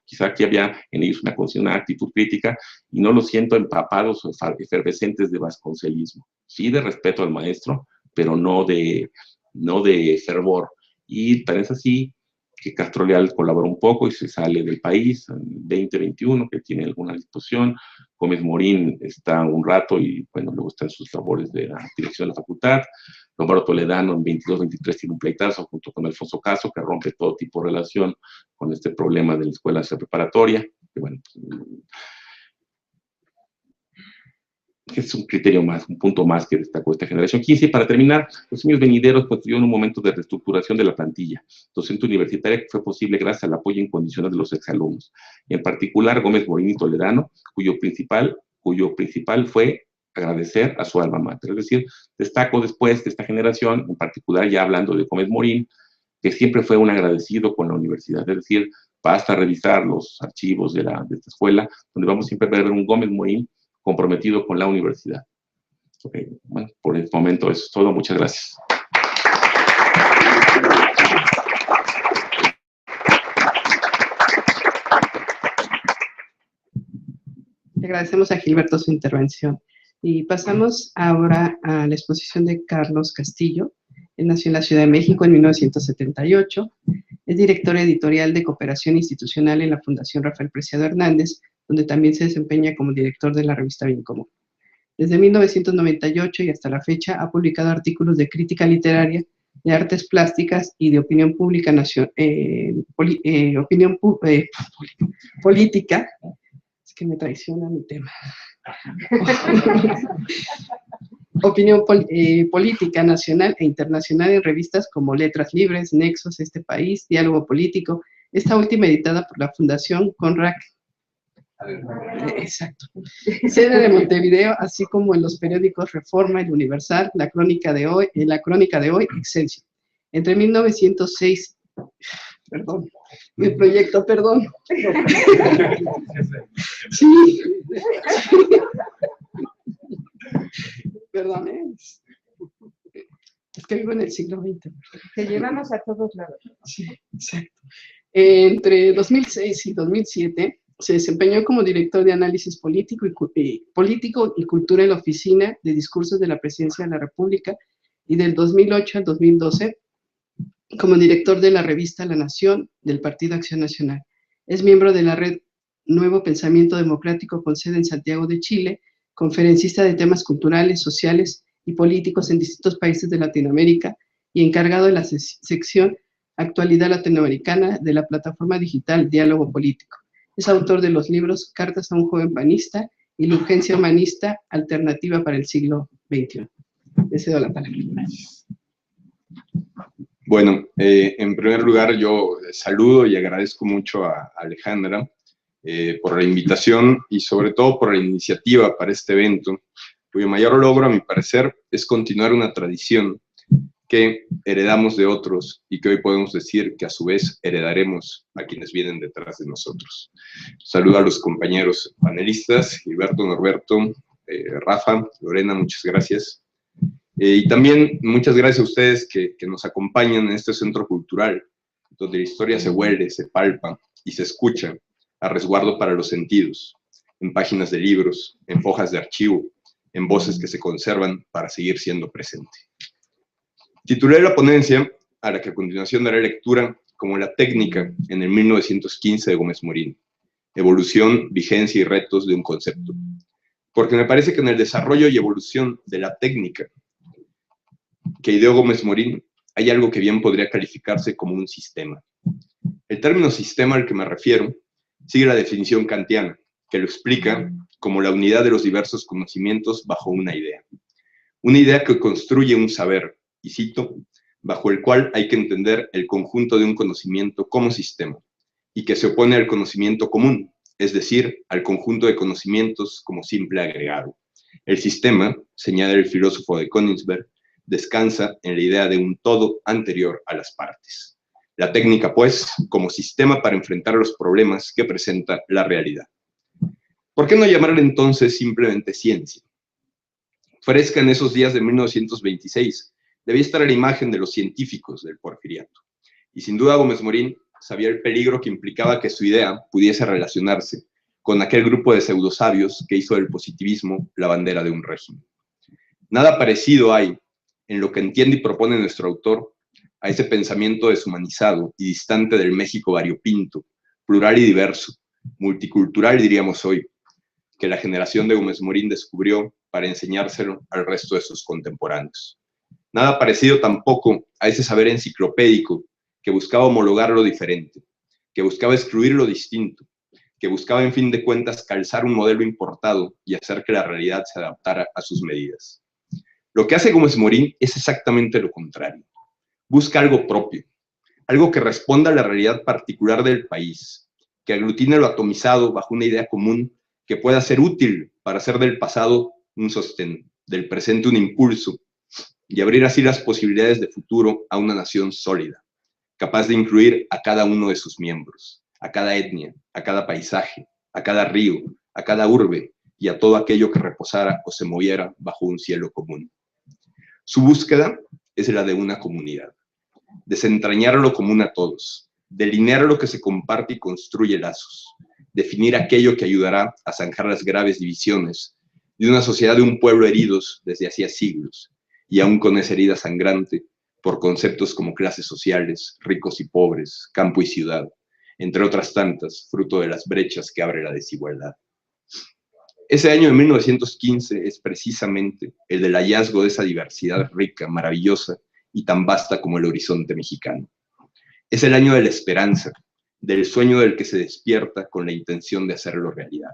Speaker 1: quizá aquí había en ellos una actitud crítica, y no los siento empapados o efervescentes de vasconcelismo. Sí de respeto al maestro, pero no de fervor. Y tal es así que Castro Leal colabora un poco y se sale del país en 2021, que tiene alguna disposición. Gómez Morín está un rato y, bueno, luego está en sus labores de la dirección de la facultad. Lombardo Toledano en 22-23 tiene un pleitazo junto con Alfonso Caso, que rompe todo tipo de relación con este problema de la escuela preparatoria. Que, bueno, es un criterio más, un punto más que destacó esta generación 15. Y para terminar, los años venideros constituyeron un momento de reestructuración de la plantilla docente universitaria que fue posible gracias al apoyo incondicional de los exalumnos, y en particular Gómez Morín y Toledano, cuyo principal fue agradecer a su alma mater. Es decir, destaco después de esta generación, en particular ya hablando de Gómez Morín, que siempre fue un agradecido con la universidad. Es decir, basta revisar los archivos de esta escuela, donde vamos siempre a ver un Gómez Morín comprometido con la universidad. Okay. Bueno, por el momento eso es todo. Muchas gracias.
Speaker 2: Le agradecemos a Gilberto su intervención. Y pasamos ahora a la exposición de Carlos Castillo. Él nació en la Ciudad de México en 1978. Es director editorial de Cooperación Institucional en la Fundación Rafael Preciado Hernández, donde también se desempeña como director de la revista Bien Común. Desde 1998 y hasta la fecha ha publicado artículos de crítica literaria, de artes plásticas y de opinión pública política. Es que me traiciona mi tema. Opinión política nacional e internacional en revistas como Letras Libres, Nexos, Este País, Diálogo Político, esta última editada por la Fundación Conrad. Exacto. Sede de Montevideo, así como en los periódicos Reforma, El Universal, La Crónica de Hoy, Excelsior. Entre 1906, perdón, el proyecto, perdón. Sí. Perdón, es que vivo en el siglo XX.
Speaker 3: Te llevamos a todos lados.
Speaker 2: Sí, exacto. Entre 2006 y 2007 se desempeñó como director de análisis político y cultura en la Oficina de Discursos de la Presidencia de la República, y del 2008 al 2012 como director de la revista La Nación del Partido Acción Nacional. Es miembro de la red Nuevo Pensamiento Democrático con sede en Santiago de Chile, conferencista de temas culturales, sociales y políticos en distintos países de Latinoamérica y encargado de la sección Actualidad Latinoamericana de la plataforma digital Diálogo Político. Es autor de los libros Cartas a un joven panista y La urgencia humanista, alternativa para el siglo XXI. Le cedo la palabra.
Speaker 4: Bueno, en primer lugar yo saludo y agradezco mucho a Alejandra por la invitación y sobre todo por la iniciativa para este evento, cuyo mayor logro, a mi parecer, es continuar una tradición que heredamos de otros y que hoy podemos decir que a su vez heredaremos a quienes vienen detrás de nosotros. Saludo a los compañeros panelistas, Gilberto, Norberto, Rafa, Lorena, muchas gracias. Y también muchas gracias a ustedes que nos acompañan en este centro cultural, donde la historia se huele, se palpa y se escucha a resguardo para los sentidos, en páginas de libros, en hojas de archivo, en voces que se conservan para seguir siendo presente. Titulé la ponencia a la que a continuación daré lectura como La técnica en el 1915 de Gómez Morín, evolución, vigencia y retos de un concepto. Porque me parece que en el desarrollo y evolución de la técnica que ideó Gómez Morín hay algo que bien podría calificarse como un sistema. El término sistema al que me refiero sigue la definición kantiana, que lo explica como la unidad de los diversos conocimientos bajo una idea. Una idea que construye un saber, y cito, bajo el cual hay que entender el conjunto de un conocimiento como sistema, y que se opone al conocimiento común, es decir, al conjunto de conocimientos como simple agregado. El sistema, señala el filósofo de Königsberg, descansa en la idea de un todo anterior a las partes. La técnica, pues, como sistema para enfrentar los problemas que presenta la realidad. ¿Por qué no llamarla entonces simplemente ciencia? Fresca en esos días de 1926, debía estar a la imagen de los científicos del Porfiriato. Y sin duda Gómez Morín sabía el peligro que implicaba que su idea pudiese relacionarse con aquel grupo de pseudosabios que hizo del positivismo la bandera de un régimen. Nada parecido hay, en lo que entiende y propone nuestro autor, a ese pensamiento deshumanizado y distante del México variopinto, plural y diverso, multicultural diríamos hoy, que la generación de Gómez Morín descubrió para enseñárselo al resto de sus contemporáneos. Nada parecido tampoco a ese saber enciclopédico que buscaba homologar lo diferente, que buscaba excluir lo distinto, que buscaba en fin de cuentas calzar un modelo importado y hacer que la realidad se adaptara a sus medidas. Lo que hace Gómez Morín es exactamente lo contrario. Busca algo propio, algo que responda a la realidad particular del país, que aglutine lo atomizado bajo una idea común que pueda ser útil para hacer del pasado un sostén, del presente un impulso, y abrir así las posibilidades de futuro a una nación sólida, capaz de incluir a cada uno de sus miembros, a cada etnia, a cada paisaje, a cada río, a cada urbe, y a todo aquello que reposara o se moviera bajo un cielo común. Su búsqueda es la de una comunidad, desentrañar lo común a todos, delinear lo que se comparte y construye lazos, definir aquello que ayudará a zanjar las graves divisiones de una sociedad de un pueblo heridos desde hacía siglos, y aún con esa herida sangrante, por conceptos como clases sociales, ricos y pobres, campo y ciudad, entre otras tantas, fruto de las brechas que abre la desigualdad. Ese año de 1915 es precisamente el del hallazgo de esa diversidad rica, maravillosa y tan vasta como el horizonte mexicano. Es el año de la esperanza, del sueño del que se despierta con la intención de hacerlo realidad.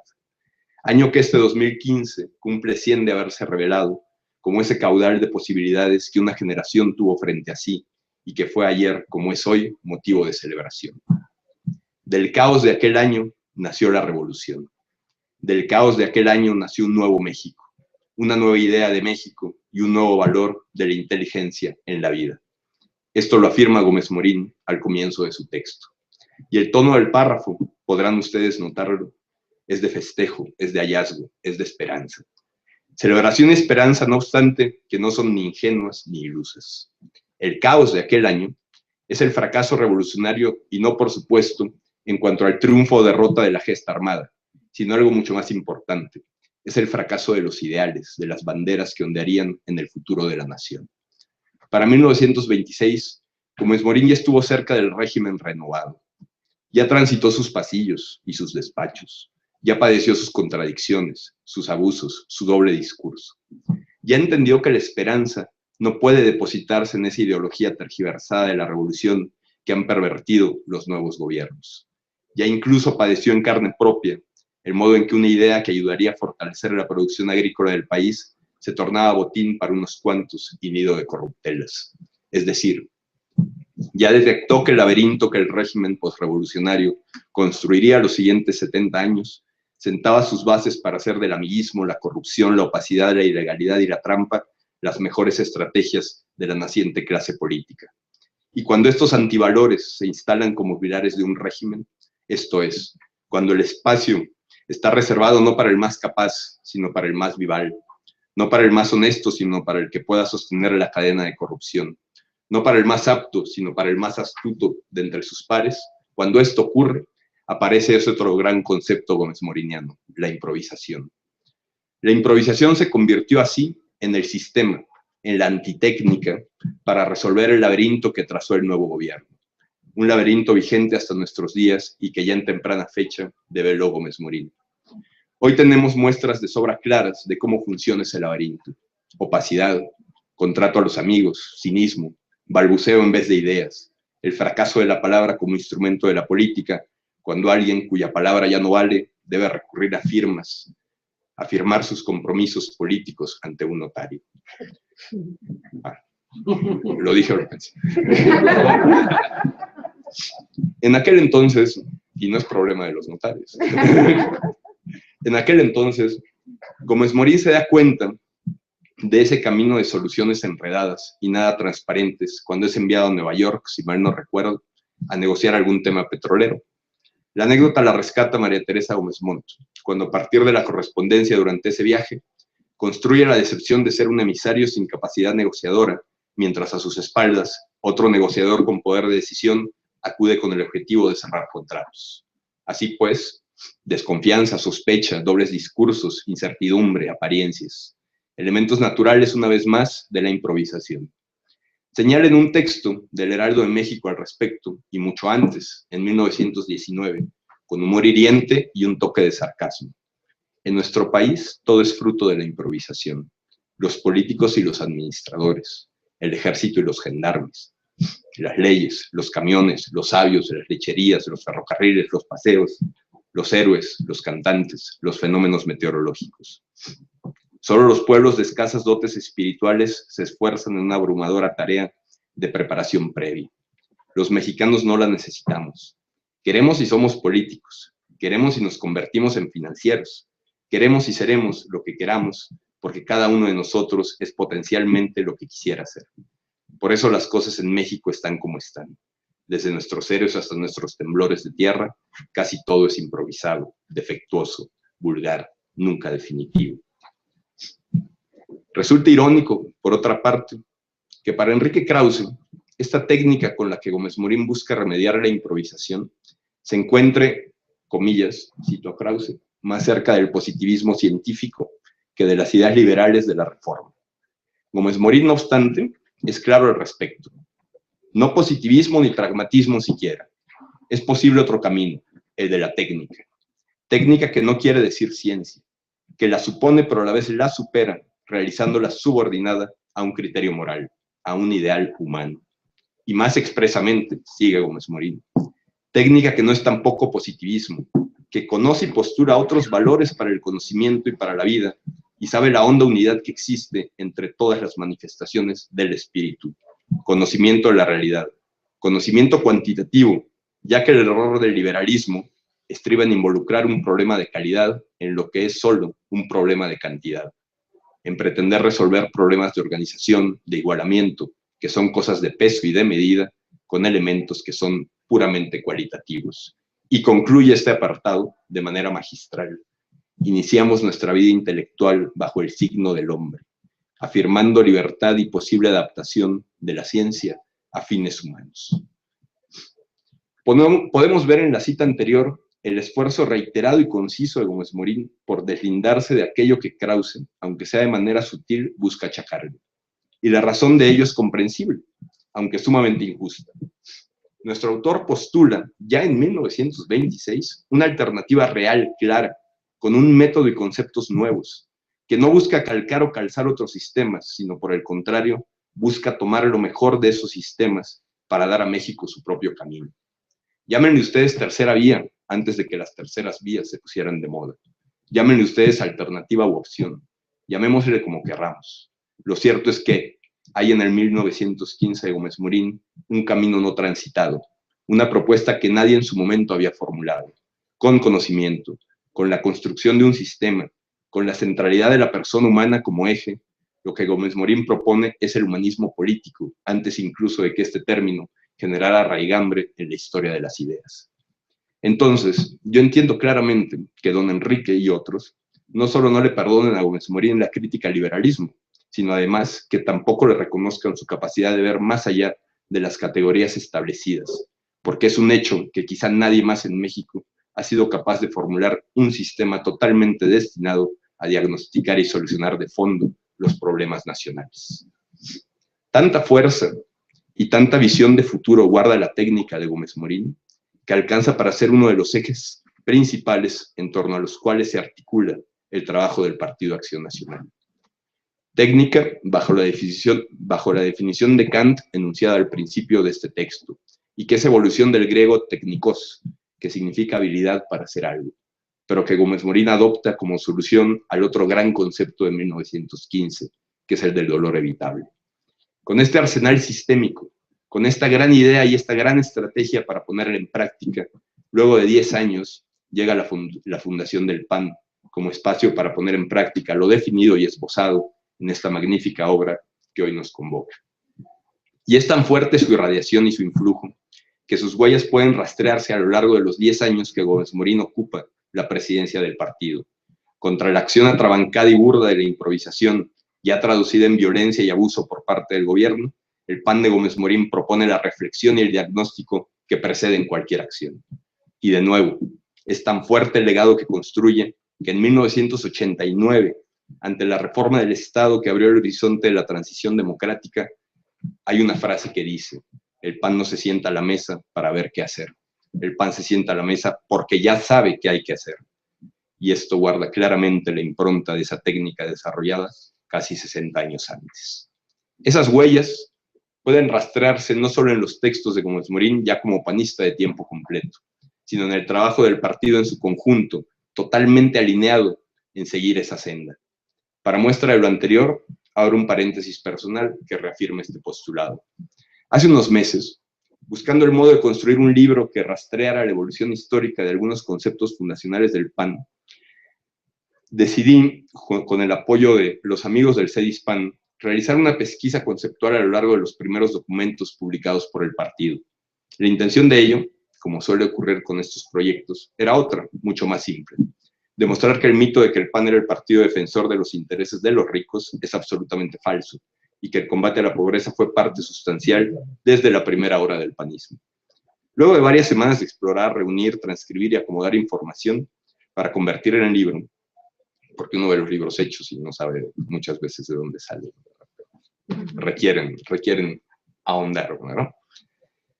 Speaker 4: Año que este 2015 cumple 100 de haberse revelado como ese caudal de posibilidades que una generación tuvo frente a sí y que fue ayer, como es hoy, motivo de celebración. Del caos de aquel año nació la revolución. Del caos de aquel año nació un nuevo México, una nueva idea de México y un nuevo valor de la inteligencia en la vida. Esto lo afirma Gómez Morín al comienzo de su texto. Y el tono del párrafo, podrán ustedes notarlo, es de festejo, es de hallazgo, es de esperanza. Celebración y esperanza, no obstante, que no son ni ingenuas ni ilusas. El caos de aquel año es el fracaso revolucionario y no, por supuesto, en cuanto al triunfo o derrota de la gesta armada, sino algo mucho más importante. Es el fracaso de los ideales, de las banderas que ondearían en el futuro de la nación. Para 1926, Gómez Morín ya estuvo cerca del régimen renovado. Ya transitó sus pasillos y sus despachos. Ya padeció sus contradicciones, sus abusos, su doble discurso. Ya entendió que la esperanza no puede depositarse en esa ideología tergiversada de la revolución que han pervertido los nuevos gobiernos. Ya incluso padeció en carne propia el modo en que una idea que ayudaría a fortalecer la producción agrícola del país se tornaba botín para unos cuantos y nido de corruptelas. Es decir, ya detectó que el laberinto que el régimen posrevolucionario construiría los siguientes 70 años sentaba sus bases para hacer del amiguismo, la corrupción, la opacidad, la ilegalidad y la trampa las mejores estrategias de la naciente clase política. Y cuando estos antivalores se instalan como pilares de un régimen, esto es, cuando el espacio está reservado no para el más capaz, sino para el más vival, no para el más honesto, sino para el que pueda sostener la cadena de corrupción, no para el más apto, sino para el más astuto de entre sus pares, cuando esto ocurre, aparece ese otro gran concepto gómez-moriniano, la improvisación. La improvisación se convirtió así en el sistema, en la antitécnica para resolver el laberinto que trazó el nuevo gobierno. Un laberinto vigente hasta nuestros días y que ya en temprana fecha develó Gómez Morín. Hoy tenemos muestras de sobra claras de cómo funciona ese laberinto. Opacidad, contrato a los amigos, cinismo, balbuceo en vez de ideas, el fracaso de la palabra como instrumento de la política, cuando alguien cuya palabra ya no vale debe recurrir a firmas, a firmar sus compromisos políticos ante un notario. Lo dije o lo pensé. En aquel entonces, y no es problema de los notarios, en aquel entonces, Gómez Morín se da cuenta de ese camino de soluciones enredadas y nada transparentes cuando es enviado a Nueva York, si mal no recuerdo, a negociar algún tema petrolero. La anécdota la rescata María Teresa Gómez Montt, cuando a partir de la correspondencia durante ese viaje, construye la decepción de ser un emisario sin capacidad negociadora, mientras a sus espaldas, otro negociador con poder de decisión acude con el objetivo de cerrar contratos. Así pues, desconfianza, sospecha, dobles discursos, incertidumbre, apariencias, elementos naturales una vez más de la improvisación. Señala en un texto del Heraldo de México al respecto, y mucho antes, en 1919, con humor hiriente y un toque de sarcasmo. En nuestro país todo es fruto de la improvisación, los políticos y los administradores, el ejército y los gendarmes, las leyes, los camiones, los sabios, las lecherías, los ferrocarriles, los paseos, los héroes, los cantantes, los fenómenos meteorológicos. Solo los pueblos de escasas dotes espirituales se esfuerzan en una abrumadora tarea de preparación previa. Los mexicanos no la necesitamos. Queremos y somos políticos. Queremos y nos convertimos en financieros. Queremos y seremos lo que queramos, porque cada uno de nosotros es potencialmente lo que quisiera ser. Por eso las cosas en México están como están. Desde nuestros héroes hasta nuestros temblores de tierra, casi todo es improvisado, defectuoso, vulgar, nunca definitivo. Resulta irónico, por otra parte, que para Enrique Krause, esta técnica con la que Gómez Morín busca remediar la improvisación se encuentre, comillas, cito a Krause, más cerca del positivismo científico que de las ideas liberales de la Reforma. Gómez Morín, no obstante, es claro al respecto. No positivismo ni pragmatismo siquiera. Es posible otro camino, el de la técnica. Técnica que no quiere decir ciencia, que la supone pero a la vez la supera, realizándola subordinada a un criterio moral, a un ideal humano. Y más expresamente, sigue Gómez Morín, técnica que no es tampoco positivismo, que conoce y postura otros valores para el conocimiento y para la vida, y sabe la honda unidad que existe entre todas las manifestaciones del espíritu. Conocimiento de la realidad, conocimiento cuantitativo, ya que el error del liberalismo estriba en involucrar un problema de calidad en lo que es solo un problema de cantidad, en pretender resolver problemas de organización, de igualamiento, que son cosas de peso y de medida, con elementos que son puramente cualitativos. Y concluye este apartado de manera magistral. Iniciamos nuestra vida intelectual bajo el signo del hombre, afirmando libertad y posible adaptación de la ciencia a fines humanos. Podemos ver en la cita anterior el esfuerzo reiterado y conciso de Gómez Morín por deslindarse de aquello que Krause, aunque sea de manera sutil, busca achacarle. Y la razón de ello es comprensible, aunque sumamente injusta. Nuestro autor postula, ya en 1926, una alternativa real, clara, con un método y conceptos nuevos, que no busca calcar o calzar otros sistemas, sino por el contrario, busca tomar lo mejor de esos sistemas para dar a México su propio camino. Llámenle ustedes tercera vía, antes de que las terceras vías se pusieran de moda. Llámenle ustedes alternativa u opción. Llamémosle como querramos. Lo cierto es que hay en el 1915 de Gómez Morín un camino no transitado, una propuesta que nadie en su momento había formulado, con conocimiento, con la construcción de un sistema, con la centralidad de la persona humana como eje. Lo que Gómez Morín propone es el humanismo político, antes incluso de que este término generara raigambre en la historia de las ideas. Entonces, yo entiendo claramente que don Enrique y otros no solo no le perdonen a Gómez Morín la crítica al liberalismo, sino además que tampoco le reconozcan su capacidad de ver más allá de las categorías establecidas, porque es un hecho que quizá nadie más en México ha sido capaz de formular un sistema totalmente destinado a diagnosticar y solucionar de fondo los problemas nacionales. Tanta fuerza y tanta visión de futuro guarda la técnica de Gómez Morín, que alcanza para ser uno de los ejes principales en torno a los cuales se articula el trabajo del Partido Acción Nacional. Técnica bajo la definición de Kant enunciada al principio de este texto, y que es evolución del griego teknikos, que significa habilidad para hacer algo, pero que Gómez Morín adopta como solución al otro gran concepto de 1915, que es el del dolor evitable. Con este arsenal sistémico, con esta gran idea y esta gran estrategia para ponerla en práctica, luego de 10 años llega la fundación del PAN como espacio para poner en práctica lo definido y esbozado en esta magnífica obra que hoy nos convoca. Y es tan fuerte su irradiación y su influjo, que sus huellas pueden rastrearse a lo largo de los 10 años que Gómez Morín ocupa la presidencia del partido. Contra la acción atrabancada y burda de la improvisación, ya traducida en violencia y abuso por parte del gobierno, el PAN de Gómez Morín propone la reflexión y el diagnóstico que preceden cualquier acción. Y de nuevo, es tan fuerte el legado que construye que en 1989, ante la reforma del Estado que abrió el horizonte de la transición democrática, hay una frase que dice: el PAN no se sienta a la mesa para ver qué hacer. El PAN se sienta a la mesa porque ya sabe qué hay que hacer. Y esto guarda claramente la impronta de esa técnica desarrollada casi 60 años antes. Esas huellas pueden rastrearse no solo en los textos de Gómez Morín, ya como panista de tiempo completo, sino en el trabajo del partido en su conjunto, totalmente alineado en seguir esa senda. Para muestra de lo anterior, abro un paréntesis personal que reafirma este postulado. Hace unos meses, buscando el modo de construir un libro que rastreara la evolución histórica de algunos conceptos fundacionales del PAN, decidí, con el apoyo de los amigos del CEDIS-PAN, realizar una pesquisa conceptual a lo largo de los primeros documentos publicados por el partido. La intención de ello, como suele ocurrir con estos proyectos, era otra, mucho más simple: demostrar que el mito de que el PAN era el partido defensor de los intereses de los ricos es absolutamente falso, y que el combate a la pobreza fue parte sustancial desde la primera hora del panismo. Luego de varias semanas de explorar, reunir, transcribir y acomodar información para convertir en el libro, porque uno ve los libros hechos y no sabe muchas veces de dónde salen, requieren ahondar, ¿verdad?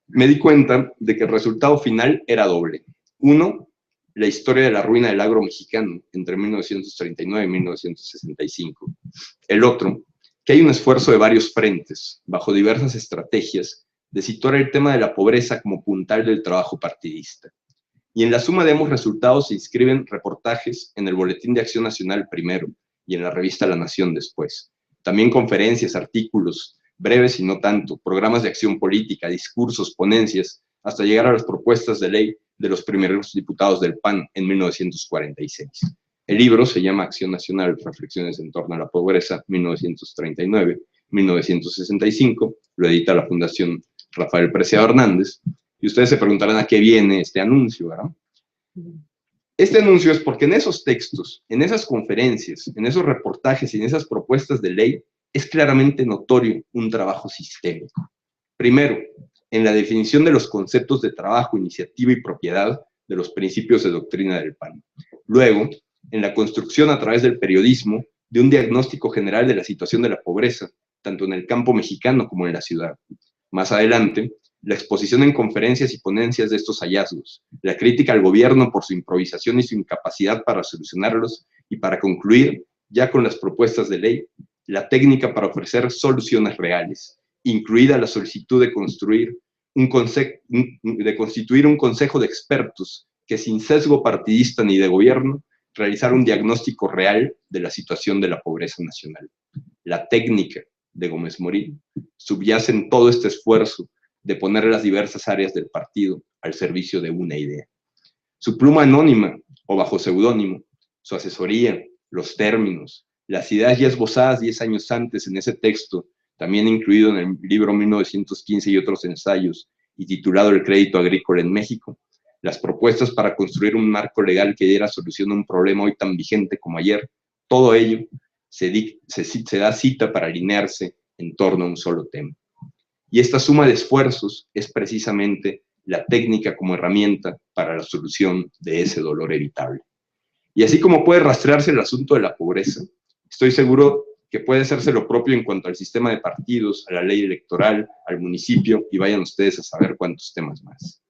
Speaker 4: Me di cuenta de que el resultado final era doble. Uno, la historia de la ruina del agro mexicano entre 1939 y 1965. El otro, que hay un esfuerzo de varios frentes, bajo diversas estrategias, de situar el tema de la pobreza como puntal del trabajo partidista. Y en la suma de ambos resultados se inscriben reportajes en el Boletín de Acción Nacional primero y en la revista La Nación después. También conferencias, artículos, breves y no tanto, programas de acción política, discursos, ponencias, hasta llegar a las propuestas de ley de los primeros diputados del PAN en 1946. El libro se llama Acción Nacional, Reflexiones en torno a la pobreza, 1939-1965, lo edita la Fundación Rafael Preciado Hernández, y ustedes se preguntarán a qué viene este anuncio, ¿verdad? Este anuncio es porque en esos textos, en esas conferencias, en esos reportajes y en esas propuestas de ley, es claramente notorio un trabajo sistémico. Primero, en la definición de los conceptos de trabajo, iniciativa y propiedad de los principios de doctrina del PAN. Luego, en la construcción a través del periodismo de un diagnóstico general de la situación de la pobreza, tanto en el campo mexicano como en la ciudad. Más adelante, la exposición en conferencias y ponencias de estos hallazgos, la crítica al gobierno por su improvisación y su incapacidad para solucionarlos, y para concluir, ya con las propuestas de ley, la técnica para ofrecer soluciones reales, incluida la solicitud de constituir un consejo de expertos que, sin sesgo partidista ni de gobierno, realizara un diagnóstico real de la situación de la pobreza nacional. La técnica de Gómez Morín subyace en todo este esfuerzo de poner las diversas áreas del partido al servicio de una idea. Su pluma anónima o bajo seudónimo, su asesoría, los términos, las ideas ya esbozadas 10 años antes en ese texto, también incluido en el libro 1915 y otros ensayos, y titulado El crédito agrícola en México, las propuestas para construir un marco legal que diera solución a un problema hoy tan vigente como ayer, todo ello se da cita para alinearse en torno a un solo tema. Y esta suma de esfuerzos es precisamente la técnica como herramienta para la solución de ese dolor evitable. Y así como puede rastrearse el asunto de la pobreza, estoy seguro que puede hacerse lo propio en cuanto al sistema de partidos, a la ley electoral, al municipio, y vayan ustedes a saber cuántos temas más.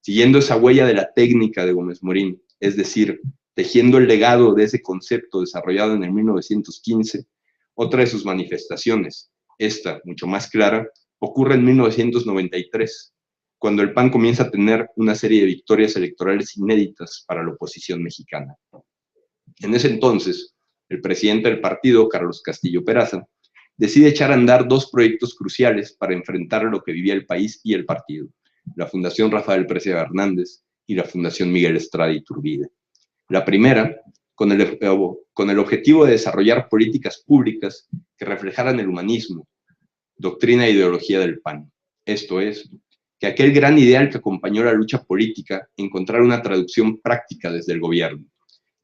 Speaker 4: Siguiendo esa huella de la técnica de Gómez Morín, es decir, tejiendo el legado de ese concepto desarrollado en el 1915, otra de sus manifestaciones, esta mucho más clara, ocurre en 1993, cuando el PAN comienza a tener una serie de victorias electorales inéditas para la oposición mexicana. En ese entonces, el presidente del partido, Carlos Castillo Peraza, decide echar a andar dos proyectos cruciales para enfrentar lo que vivía el país y el partido: la Fundación Rafael Preciado Hernández y la Fundación Miguel Estrada Iturbide. La primera, con el objetivo de desarrollar políticas públicas que reflejaran el humanismo, doctrina e ideología del PAN. Esto es, que aquel gran ideal que acompañó la lucha política encontrara una traducción práctica desde el gobierno,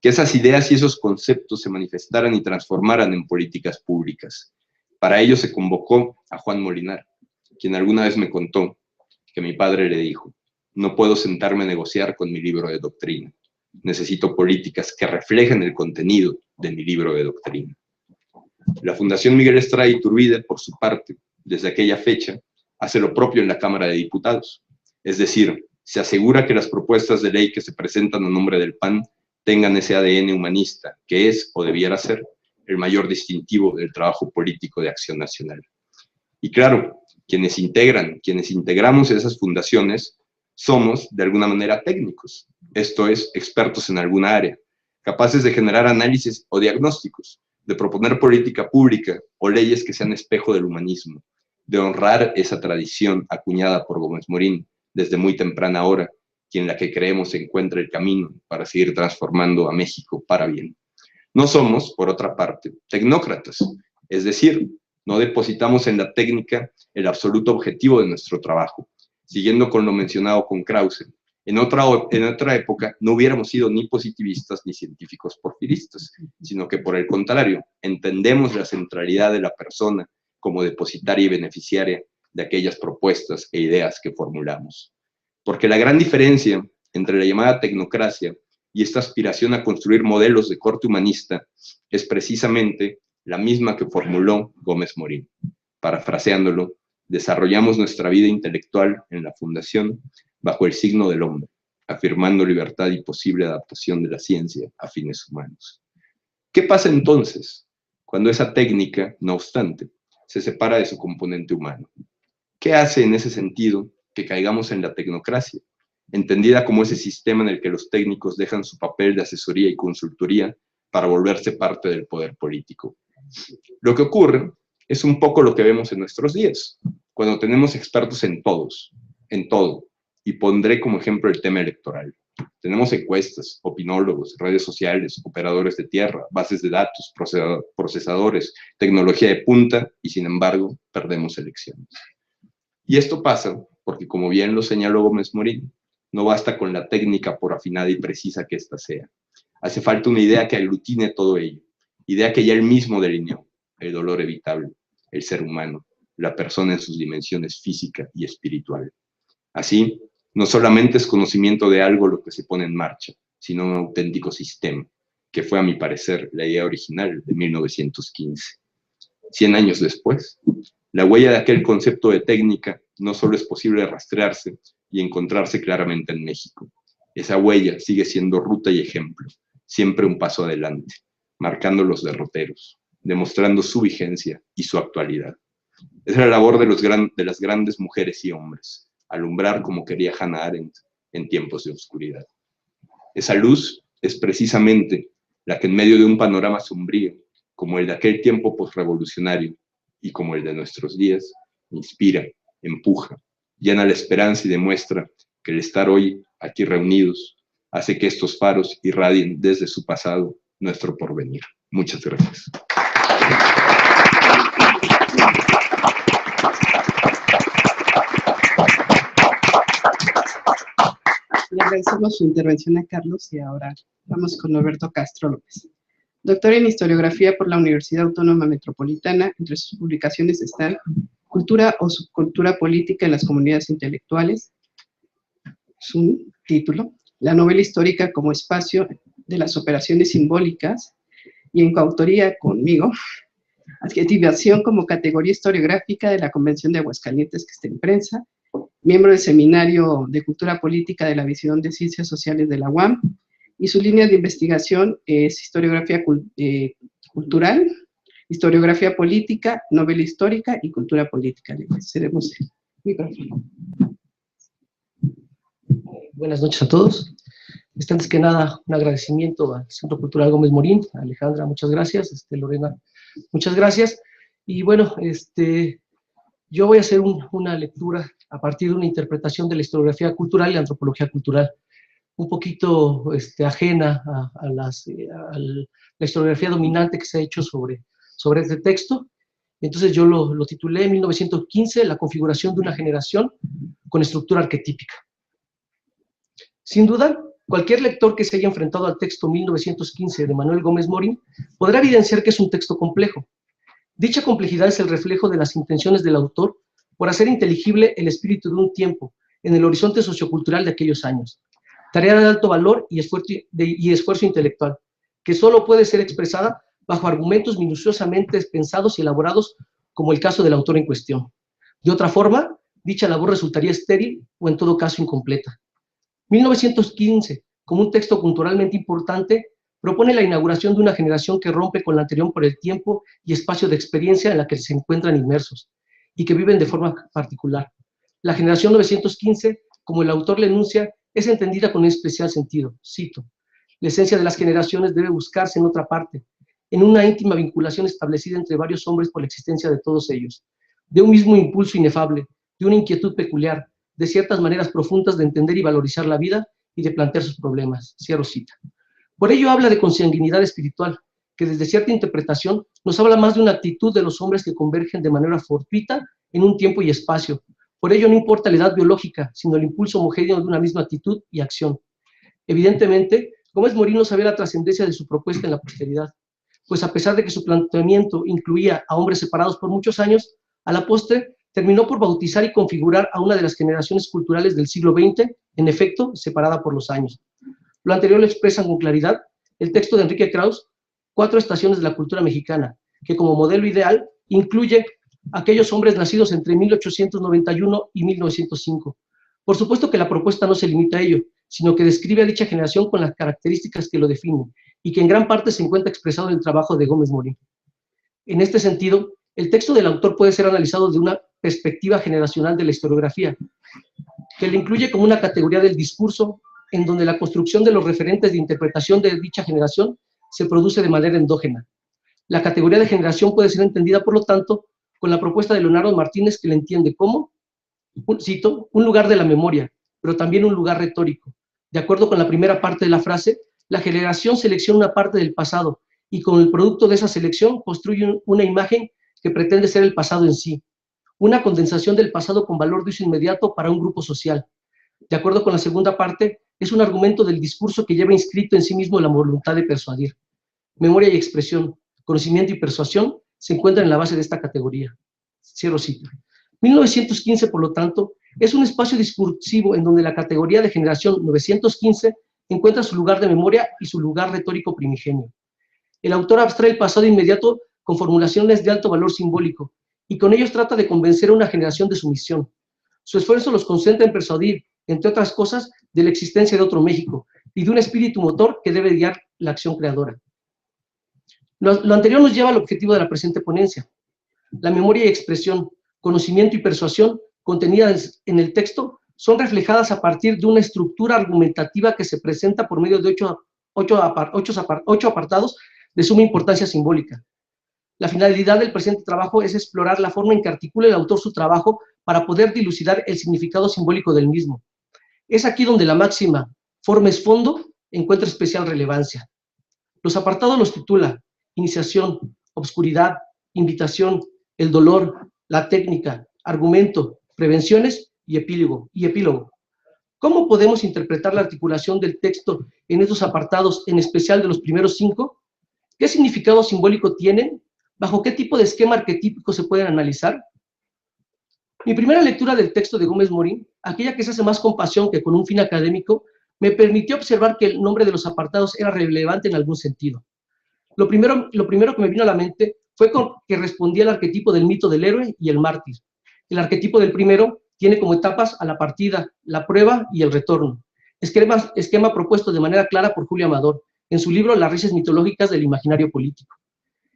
Speaker 4: que esas ideas y esos conceptos se manifestaran y transformaran en políticas públicas. Para ello se convocó a Juan Molinar, quien alguna vez me contó que mi padre le dijo: no puedo sentarme a negociar con mi libro de doctrina, necesito políticas que reflejen el contenido de mi libro de doctrina. La Fundación Miguel Estrada Iturbide, por su parte, desde aquella fecha, hace lo propio en la Cámara de Diputados, es decir, se asegura que las propuestas de ley que se presentan a nombre del PAN tengan ese ADN humanista, que es, o debiera ser, el mayor distintivo del trabajo político de Acción Nacional. Y claro, quienes integramos esas fundaciones, somos, de alguna manera, técnicos, esto es, expertos en alguna área, capaces de generar análisis o diagnósticos, de proponer política pública o leyes que sean espejo del humanismo, de honrar esa tradición acuñada por Gómez Morín desde muy temprana hora, y en la que creemos se encuentra el camino para seguir transformando a México para bien. No somos, por otra parte, tecnócratas, es decir, no depositamos en la técnica el absoluto objetivo de nuestro trabajo. Siguiendo con lo mencionado con Krause, en otra época no hubiéramos sido ni positivistas ni científicos porfiristas, sino que por el contrario, entendemos la centralidad de la persona como depositaria y beneficiaria de aquellas propuestas e ideas que formulamos. Porque la gran diferencia entre la llamada tecnocracia y esta aspiración a construir modelos de corte humanista es precisamente la misma que formuló Gómez Morín. Parafraseándolo, desarrollamos nuestra vida intelectual en la Fundación bajo el signo del hombre, afirmando libertad y posible adaptación de la ciencia a fines humanos. ¿Qué pasa entonces cuando esa técnica, no obstante, se separa de su componente humano? ¿Qué hace en ese sentido que caigamos en la tecnocracia, entendida como ese sistema en el que los técnicos dejan su papel de asesoría y consultoría para volverse parte del poder político? Lo que ocurre es un poco lo que vemos en nuestros días, cuando tenemos expertos en todo, y pondré como ejemplo el tema electoral. Tenemos encuestas, opinólogos, redes sociales, operadores de tierra, bases de datos, procesadores, tecnología de punta, y sin embargo, perdemos elecciones. Y esto pasa porque, como bien lo señaló Gómez Morín, no basta con la técnica por afinada y precisa que ésta sea. Hace falta una idea que aglutine todo ello, idea que ya él mismo delineó: el dolor evitable, el ser humano, la persona en sus dimensiones física y espiritual. Así, no solamente es conocimiento de algo lo que se pone en marcha, sino un auténtico sistema, que fue, a mi parecer, la idea original de 1915. 100 años después, la huella de aquel concepto de técnica no solo es posible rastrearse y encontrarse claramente en México. Esa huella sigue siendo ruta y ejemplo, siempre un paso adelante, marcando los derroteros, demostrando su vigencia y su actualidad. Es la labor de las grandes mujeres y hombres, alumbrar como quería Hannah Arendt en tiempos de oscuridad. Esa luz es precisamente la que en medio de un panorama sombrío, como el de aquel tiempo posrevolucionario y como el de nuestros días, inspira, empuja, llena la esperanza y demuestra que el estar hoy aquí reunidos hace que estos faros irradien desde su pasado nuestro porvenir. Muchas gracias.
Speaker 2: Le agradecemos su intervención a Carlos y ahora vamos con Norberto Castro López. Doctor en Historiografía por la Universidad Autónoma Metropolitana. Entre sus publicaciones están Cultura o Subcultura Política en las Comunidades Intelectuales, su título, la novela histórica como espacio de las operaciones simbólicas, y en coautoría conmigo, adjetivación como categoría historiográfica de la Convención de Aguascalientes, que está en prensa, miembro del Seminario de Cultura Política de la Visión de Ciencias Sociales de la UAM, y su línea de investigación es historiografía cultural, historiografía política, novela histórica y cultura política. Le cedemos el micrófono.
Speaker 5: Buenas noches a todos. Antes que nada, un agradecimiento al Centro Cultural Gómez Morín, a Alejandra, muchas gracias, Lorena, muchas gracias. Y bueno, yo voy a hacer una lectura a partir de una interpretación de la historiografía cultural y la antropología cultural, un poquito ajena a la historiografía dominante que se ha hecho sobre este texto. Entonces yo lo titulé 1915, la configuración de una generación con estructura arquetípica. Sin duda, cualquier lector que se haya enfrentado al texto 1915 de Manuel Gómez Morín podrá evidenciar que es un texto complejo. Dicha complejidad es el reflejo de las intenciones del autor por hacer inteligible el espíritu de un tiempo en el horizonte sociocultural de aquellos años. Tarea de alto valor y esfuerzo intelectual, que solo puede ser expresada bajo argumentos minuciosamente pensados y elaborados, como el caso del autor en cuestión. De otra forma, dicha labor resultaría estéril o en todo caso incompleta. 1915, como un texto culturalmente importante, propone la inauguración de una generación que rompe con la anterior por el tiempo y espacio de experiencia en la que se encuentran inmersos y que viven de forma particular. La generación 915, como el autor le enuncia, es entendida con un especial sentido. Cito: la esencia de las generaciones debe buscarse en otra parte, en una íntima vinculación establecida entre varios hombres por la existencia de todos ellos, de un mismo impulso inefable, de una inquietud peculiar, de ciertas maneras profundas de entender y valorizar la vida y de plantear sus problemas. Cierro cita. Por ello habla de consanguinidad espiritual, que desde cierta interpretación nos habla más de una actitud de los hombres que convergen de manera fortuita en un tiempo y espacio. Por ello no importa la edad biológica, sino el impulso homogéneo de una misma actitud y acción. Evidentemente, Gómez Morín no sabía la trascendencia de su propuesta en la posteridad, pues a pesar de que su planteamiento incluía a hombres separados por muchos años, a la postre terminó por bautizar y configurar a una de las generaciones culturales del siglo XX, en efecto, separada por los años. Lo anterior lo expresan con claridad el texto de Enrique Krauss, 4 estaciones de la cultura mexicana, que como modelo ideal incluye a aquellos hombres nacidos entre 1891 y 1905. Por supuesto que la propuesta no se limita a ello, sino que describe a dicha generación con las características que lo definen, y que en gran parte se encuentra expresado en el trabajo de Gómez Morín. En este sentido, el texto del autor puede ser analizado desde una perspectiva generacional de la historiografía, que le incluye como una categoría del discurso, en donde la construcción de los referentes de interpretación de dicha generación se produce de manera endógena. La categoría de generación puede ser entendida, por lo tanto, con la propuesta de Leonardo Martínez, que la entiende como, cito, un lugar de la memoria, pero también un lugar retórico. De acuerdo con la primera parte de la frase, la generación selecciona una parte del pasado y con el producto de esa selección construye una imagen que pretende ser el pasado en sí, una condensación del pasado con valor de uso inmediato para un grupo social. De acuerdo con la segunda parte, es un argumento del discurso que lleva inscrito en sí mismo la voluntad de persuadir. Memoria y expresión, conocimiento y persuasión se encuentran en la base de esta categoría. Cierro cita. 1915, por lo tanto, es un espacio discursivo en donde la categoría de generación 915 encuentra su lugar de memoria y su lugar retórico primigenio. El autor abstrae el pasado inmediato con formulaciones de alto valor simbólico, y con ellos trata de convencer a una generación de su misión. Su esfuerzo los concentra en persuadir, entre otras cosas, de la existencia de otro México, y de un espíritu motor que debe guiar la acción creadora. Lo anterior nos lleva al objetivo de la presente ponencia. La memoria y expresión, conocimiento y persuasión contenidas en el texto son reflejadas a partir de una estructura argumentativa que se presenta por medio de ocho apartados de suma importancia simbólica. La finalidad del presente trabajo es explorar la forma en que articula el autor su trabajo para poder dilucidar el significado simbólico del mismo. Es aquí donde la máxima forma es fondo encuentra especial relevancia. Los apartados los titula iniciación, obscuridad, invitación, el dolor, la técnica, argumento, prevenciones y epílogo. ¿Cómo podemos interpretar la articulación del texto en estos apartados, en especial de los primeros 5? ¿Qué significado simbólico tienen? ¿Bajo qué tipo de esquema arquetípico se pueden analizar? Mi primera lectura del texto de Gómez Morín, aquella que se hace más con pasión que con un fin académico, me permitió observar que el nombre de los apartados era relevante en algún sentido. Lo primero que me vino a la mente fue que respondía al arquetipo del mito del héroe y el mártir. El arquetipo del primero tiene como etapas a la partida, la prueba y el retorno. Esquema propuesto de manera clara por Julio Amador en su libro Las raíces mitológicas del imaginario político.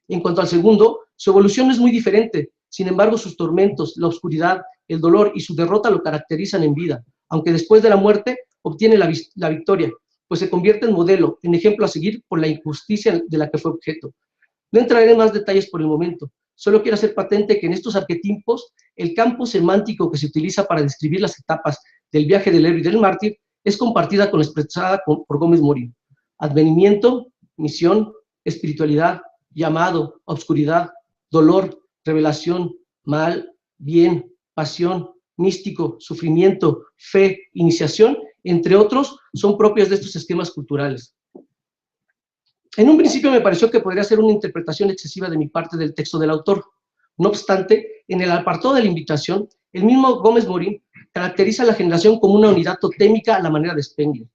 Speaker 5: En cuanto al segundo, su evolución es muy diferente. Sin embargo, sus tormentos, la oscuridad, el dolor y su derrota lo caracterizan en vida, aunque después de la muerte obtiene la victoria, pues se convierte en modelo, en ejemplo a seguir por la injusticia de la que fue objeto. No entraré en más detalles por el momento, solo quiero hacer patente que en estos arquetipos, el campo semántico que se utiliza para describir las etapas del viaje del héroe y del mártir es compartida con la expresada por Gómez Morín. Advenimiento, misión, espiritualidad, llamado, obscuridad, dolor, revelación, mal, bien, pasión, místico, sufrimiento, fe, iniciación, entre otros, son propias de estos esquemas culturales. En un principio me pareció que podría ser una interpretación excesiva de mi parte del texto del autor. No obstante, en el apartado de la invitación, el mismo Gómez Morín caracteriza a la generación como una unidad totémica a la manera de Spengler,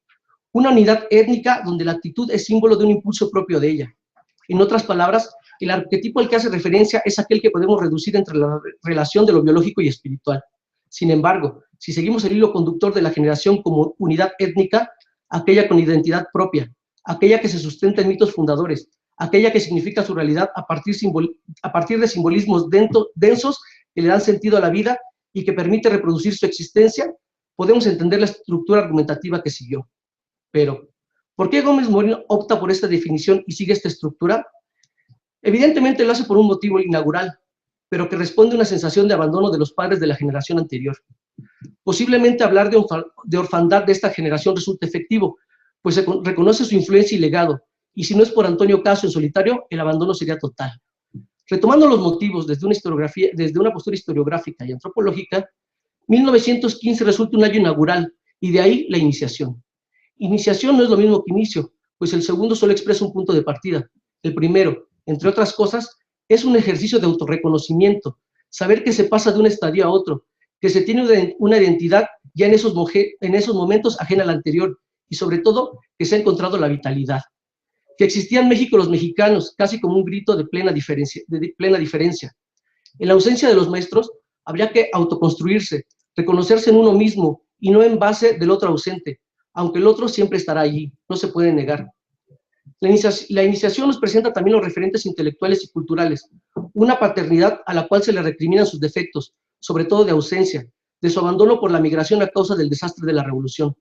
Speaker 5: una unidad étnica donde la actitud es símbolo de un impulso propio de ella. En otras palabras, el arquetipo al que hace referencia es aquel que podemos reducir entre la relación de lo biológico y espiritual. Sin embargo, si seguimos el hilo conductor de la generación como unidad étnica, aquella con identidad propia, aquella que se sustenta en mitos fundadores, aquella que significa su realidad a partir de simbolismos densos que le dan sentido a la vida y que permite reproducir su existencia, podemos entender la estructura argumentativa que siguió. Pero, ¿por qué Gómez Morín opta por esta definición y sigue esta estructura? Evidentemente lo hace por un motivo inaugural, pero que responde a una sensación de abandono de los padres de la generación anterior. Posiblemente hablar de orfandad de esta generación resulta efectivo, pues se reconoce su influencia y legado, y si no es por Antonio Caso en solitario, el abandono sería total. Retomando los motivos desde una postura historiográfica y antropológica, 1915 resulta un año inaugural, y de ahí la iniciación. Iniciación no es lo mismo que inicio, pues el segundo solo expresa un punto de partida. El primero, entre otras cosas, es un ejercicio de autorreconocimiento, saber que se pasa de un estadio a otro, que se tiene una identidad ya en esos momentos ajena a la anterior, y sobre todo, que se ha encontrado la vitalidad. Que existía en México los mexicanos, casi como un grito de plena diferencia. En la ausencia de los maestros, habría que autoconstruirse, reconocerse en uno mismo, y no en base del otro ausente, aunque el otro siempre estará allí, no se puede negar. La iniciación nos presenta también los referentes intelectuales y culturales, una paternidad a la cual se le recriminan sus defectos, sobre todo de ausencia, de su abandono por la migración a causa del desastre de la Revolución.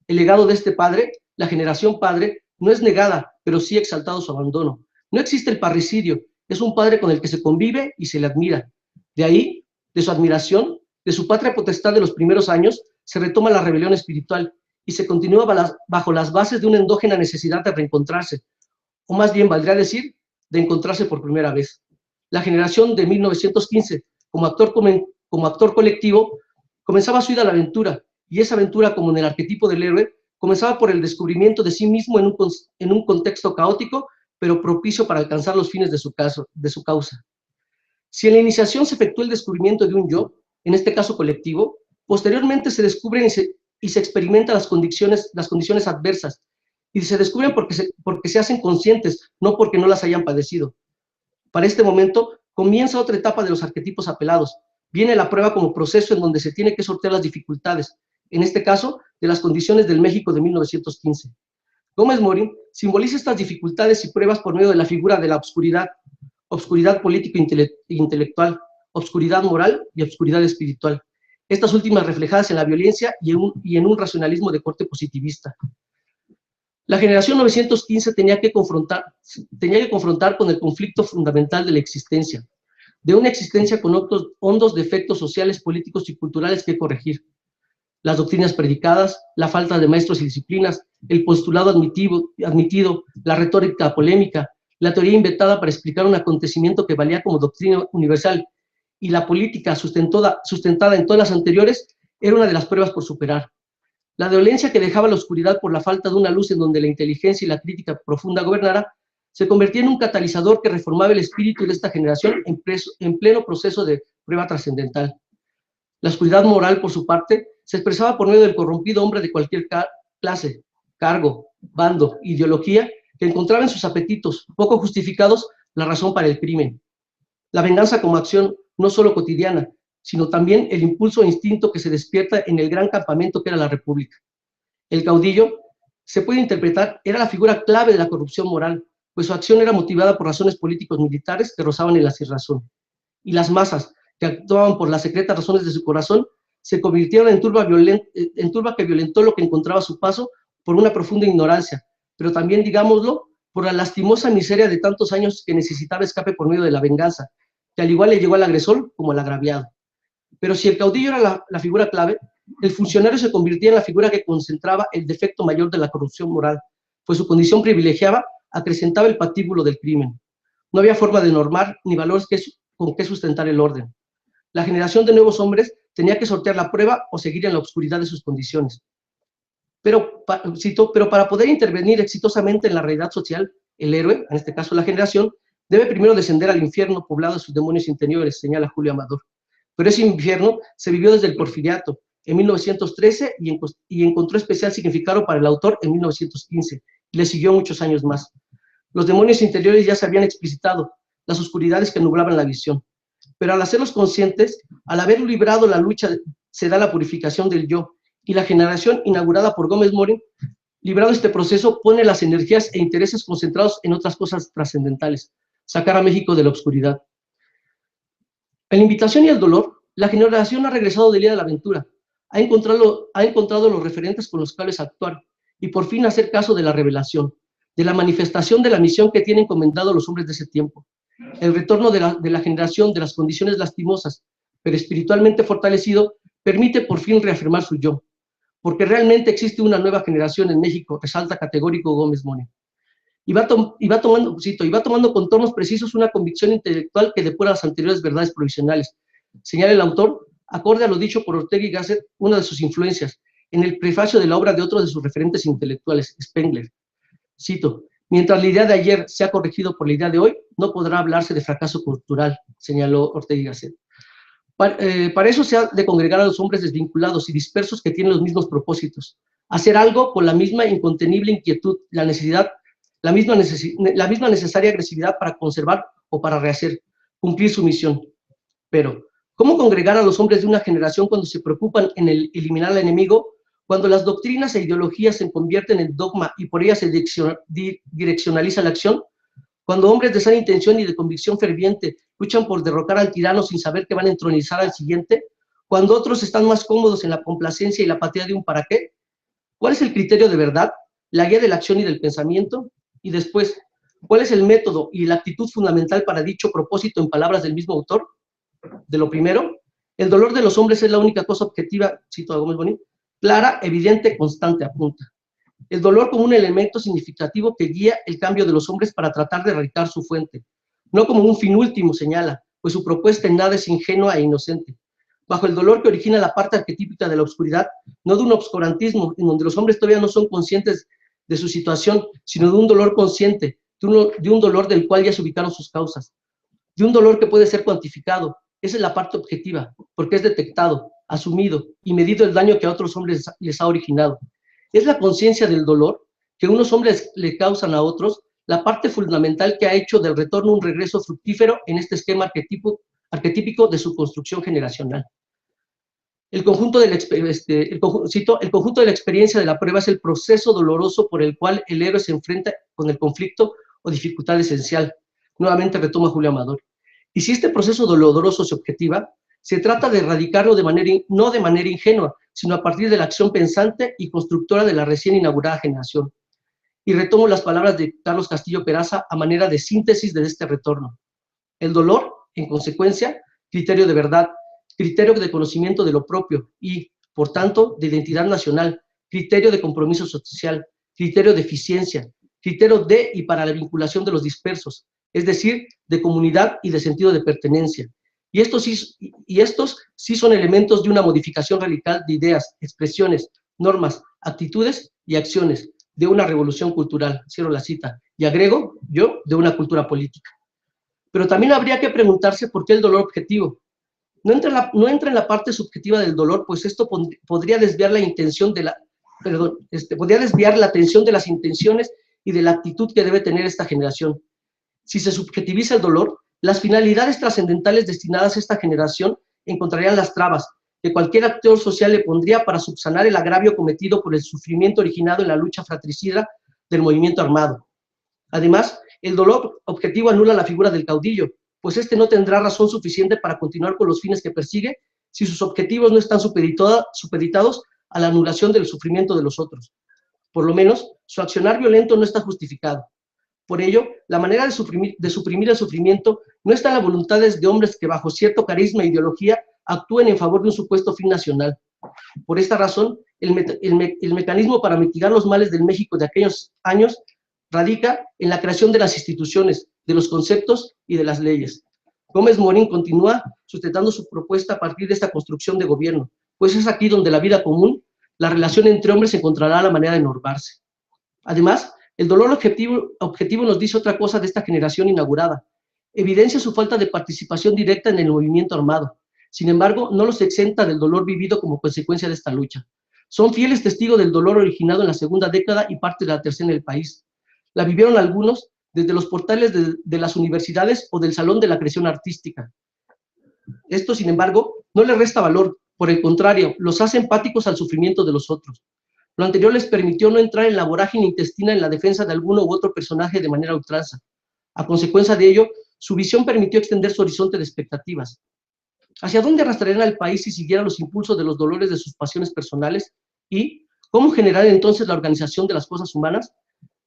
Speaker 5: El legado de este padre, la generación padre, no es negada, pero sí exaltado su abandono. No existe el parricidio, es un padre con el que se convive y se le admira. De ahí, de su admiración, de su patria potestad de los primeros años, se retoma la rebelión espiritual y se continúa bajo las bases de una endógena necesidad de reencontrarse, o más bien valdría decir, de encontrarse por primera vez. La generación de 1915, como actor colectivo, comenzaba su ida a la aventura, y esa aventura, como en el arquetipo del héroe, comenzaba por el descubrimiento de sí mismo en un contexto caótico, pero propicio para alcanzar los fines de su causa. Si en la iniciación se efectúa el descubrimiento de un yo, en este caso colectivo, posteriormente se descubren y se experimentan las condiciones adversas, y se descubren porque se hacen conscientes, no porque no las hayan padecido. Para este momento, comienza otra etapa de los arquetipos apelados. Viene la prueba como proceso en donde se tiene que sortear las dificultades, en este caso, de las condiciones del México de 1915. Gómez Morín simboliza estas dificultades y pruebas por medio de la figura de la obscuridad, obscuridad político-intelectual, obscuridad moral y obscuridad espiritual. Estas últimas reflejadas en la violencia y en un racionalismo de corte positivista. La generación 915 tenía que confrontar con el conflicto fundamental de la existencia, de una existencia con hondos defectos sociales, políticos y culturales que corregir. Las doctrinas predicadas, la falta de maestros y disciplinas, el postulado admitido, la retórica polémica, la teoría inventada para explicar un acontecimiento que valía como doctrina universal, y la política sustentada en todas las anteriores, era una de las pruebas por superar. La dolencia que dejaba la oscuridad por la falta de una luz en donde la inteligencia y la crítica profunda gobernara, se convertía en un catalizador que reformaba el espíritu de esta generación en pleno proceso de prueba trascendental. La oscuridad moral, por su parte, se expresaba por medio del corrompido hombre de cualquier clase, cargo, bando, ideología, que encontraba en sus apetitos, poco justificados, la razón para el crimen. La venganza como acción no solo cotidiana, sino también el impulso e instinto que se despierta en el gran campamento que era la República. El caudillo, se puede interpretar, era la figura clave de la corrupción moral, pues su acción era motivada por razones políticos militares que rozaban en la sinrazón. Y las masas, que actuaban por las secretas razones de su corazón, se convirtieron en turba que violentó lo que encontraba a su paso por una profunda ignorancia, pero también, digámoslo, por la lastimosa miseria de tantos años que necesitaba escape por medio de la venganza, que al igual le llegó al agresor como al agraviado. Pero si el caudillo era la figura clave, el funcionario se convertía en la figura que concentraba el defecto mayor de la corrupción moral, pues su condición privilegiada acrecentaba el patíbulo del crimen. No había forma de normar ni valores con que sustentar el orden. La generación de nuevos hombres tenía que sortear la prueba o seguir en la oscuridad de sus condiciones. Pero para poder intervenir exitosamente en la realidad social, el héroe, en este caso la generación, debe primero descender al infierno poblado de sus demonios interiores, señala Julio Amador. Pero ese infierno se vivió desde el Porfiriato, en 1913, y encontró especial significado para el autor en 1915, y le siguió muchos años más. Los demonios interiores ya se habían explicitado, las oscuridades que nublaban la visión. Pero al hacerlos conscientes, al haber librado la lucha, se da la purificación del yo, y la generación inaugurada por Gómez Morín, librado este proceso, pone las energías e intereses concentrados en otras cosas trascendentales, sacar a México de la oscuridad. En la invitación y el dolor, la generación ha regresado del día de la aventura, ha encontrado los referentes con los cuales actuar, y por fin hacer caso de la revelación, de la manifestación de la misión que tienen encomendado los hombres de ese tiempo. El retorno de la generación de las condiciones lastimosas, pero espiritualmente fortalecido, permite por fin reafirmar su yo, porque realmente existe una nueva generación en México, resalta categórico Gómez Morín. Y va tomando contornos precisos una convicción intelectual que depura las anteriores verdades provisionales. Señala el autor, acorde a lo dicho por Ortega y Gasset, una de sus influencias, en el prefacio de la obra de otro de sus referentes intelectuales, Spengler. Cito, mientras la idea de ayer sea corregido por la idea de hoy, no podrá hablarse de fracaso cultural, señaló Ortega y Gasset. Para eso se ha de congregar a los hombres desvinculados y dispersos que tienen los mismos propósitos. Hacer algo con la misma incontenible inquietud, la misma necesaria agresividad para conservar o para rehacer, cumplir su misión. Pero, ¿cómo congregar a los hombres de una generación cuando se preocupan en eliminar al enemigo, cuando las doctrinas e ideologías se convierten en dogma y por ellas se direccionaliza la acción? Cuando hombres de sana intención y de convicción ferviente luchan por derrocar al tirano sin saber que van a entronizar al siguiente, cuando otros están más cómodos en la complacencia y la apatía de un para qué. ¿Cuál es el criterio de verdad, la guía de la acción y del pensamiento? Y después, ¿cuál es el método y la actitud fundamental para dicho propósito en palabras del mismo autor? De lo primero, el dolor de los hombres es la única cosa objetiva, cito a Gómez Morín, clara, evidente, constante, apunta. El dolor como un elemento significativo que guía el cambio de los hombres para tratar de erradicar su fuente, no como un fin último, señala, pues su propuesta en nada es ingenua e inocente. Bajo el dolor que origina la parte arquetípica de la oscuridad, no de un obscurantismo en donde los hombres todavía no son conscientes de su situación, sino de un dolor consciente, de un dolor del cual ya se ubicaron sus causas, de un dolor que puede ser cuantificado. Esa es la parte objetiva, porque es detectado, asumido y medido el daño que a otros hombres les ha originado. Es la conciencia del dolor que unos hombres le causan a otros, la parte fundamental que ha hecho del retorno un regreso fructífero en este esquema arquetípico de su construcción generacional. El conjunto de la experiencia de la prueba es el proceso doloroso por el cual el héroe se enfrenta con el conflicto o dificultad esencial. Nuevamente retoma Julio Amador. Y si este proceso doloroso se objetiva, se trata de erradicarlo no de manera ingenua, sino a partir de la acción pensante y constructora de la recién inaugurada generación. Y retomo las palabras de Carlos Castillo Peraza a manera de síntesis de este retorno. El dolor, en consecuencia, criterio de verdad, criterio de conocimiento de lo propio y, por tanto, de identidad nacional, criterio de compromiso social, criterio de eficiencia, criterio de y para la vinculación de los dispersos, es decir, de comunidad y de sentido de pertenencia. Y estos sí son elementos de una modificación radical de ideas, expresiones, normas, actitudes y acciones de una revolución cultural, cierro la cita, y agrego yo, de una cultura política. Pero también habría que preguntarse por qué el dolor objetivo. No entra en la parte subjetiva del dolor, pues esto podría desviar podría desviar la atención de las intenciones y de la actitud que debe tener esta generación. Si se subjetiviza el dolor, Las finalidades trascendentales destinadas a esta generación encontrarían las trabas que cualquier actor social le pondría para subsanar el agravio cometido por el sufrimiento originado en la lucha fratricida del movimiento armado. Además, el dolor objetivo anula la figura del caudillo, pues éste no tendrá razón suficiente para continuar con los fines que persigue si sus objetivos no están supeditados a la anulación del sufrimiento de los otros. Por lo menos, su accionar violento no está justificado. Por ello, la manera de suprimir el sufrimiento no está en las voluntades de hombres que bajo cierto carisma e ideología actúen en favor de un supuesto fin nacional. Por esta razón, el mecanismo para mitigar los males del México de aquellos años radica en la creación de las instituciones, de los conceptos y de las leyes. Gómez Morín continúa sustentando su propuesta a partir de esta construcción de gobierno, pues es aquí donde la vida común, la relación entre hombres encontrará la manera de normarse. Además, el dolor objetivo nos dice otra cosa de esta generación inaugurada. Evidencia su falta de participación directa en el movimiento armado. Sin embargo, no los exenta del dolor vivido como consecuencia de esta lucha. Son fieles testigos del dolor originado en la segunda década y parte de la tercera en el país. La vivieron algunos desde los portales de las universidades o del Salón de la Creación Artística. Esto, sin embargo, no les resta valor, por el contrario, los hace empáticos al sufrimiento de los otros. Lo anterior les permitió no entrar en la vorágine intestina en la defensa de alguno u otro personaje de manera ultranza. A consecuencia de ello, su visión permitió extender su horizonte de expectativas. ¿Hacia dónde arrastrarían al país si siguieran los impulsos de los dolores de sus pasiones personales? ¿Y cómo generar entonces la organización de las cosas humanas?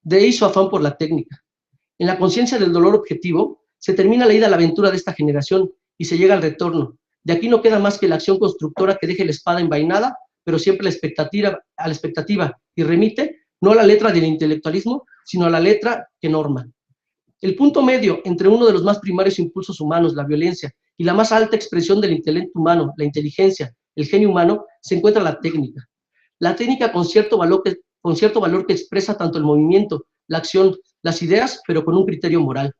Speaker 5: De ahí su afán por la técnica. En la conciencia del dolor objetivo, se termina la ida a la aventura de esta generación y se llega al retorno. De aquí no queda más que la acción constructora que deje la espada envainada, pero siempre a la expectativa y remite no a la letra del intelectualismo, sino a la letra que norma. El punto medio entre uno de los más primarios impulsos humanos, la violencia, y la más alta expresión del intelecto humano, la inteligencia, el genio humano, se encuentra la técnica. La técnica con cierto valor que expresa tanto el movimiento, la acción, las ideas, pero con un criterio moral.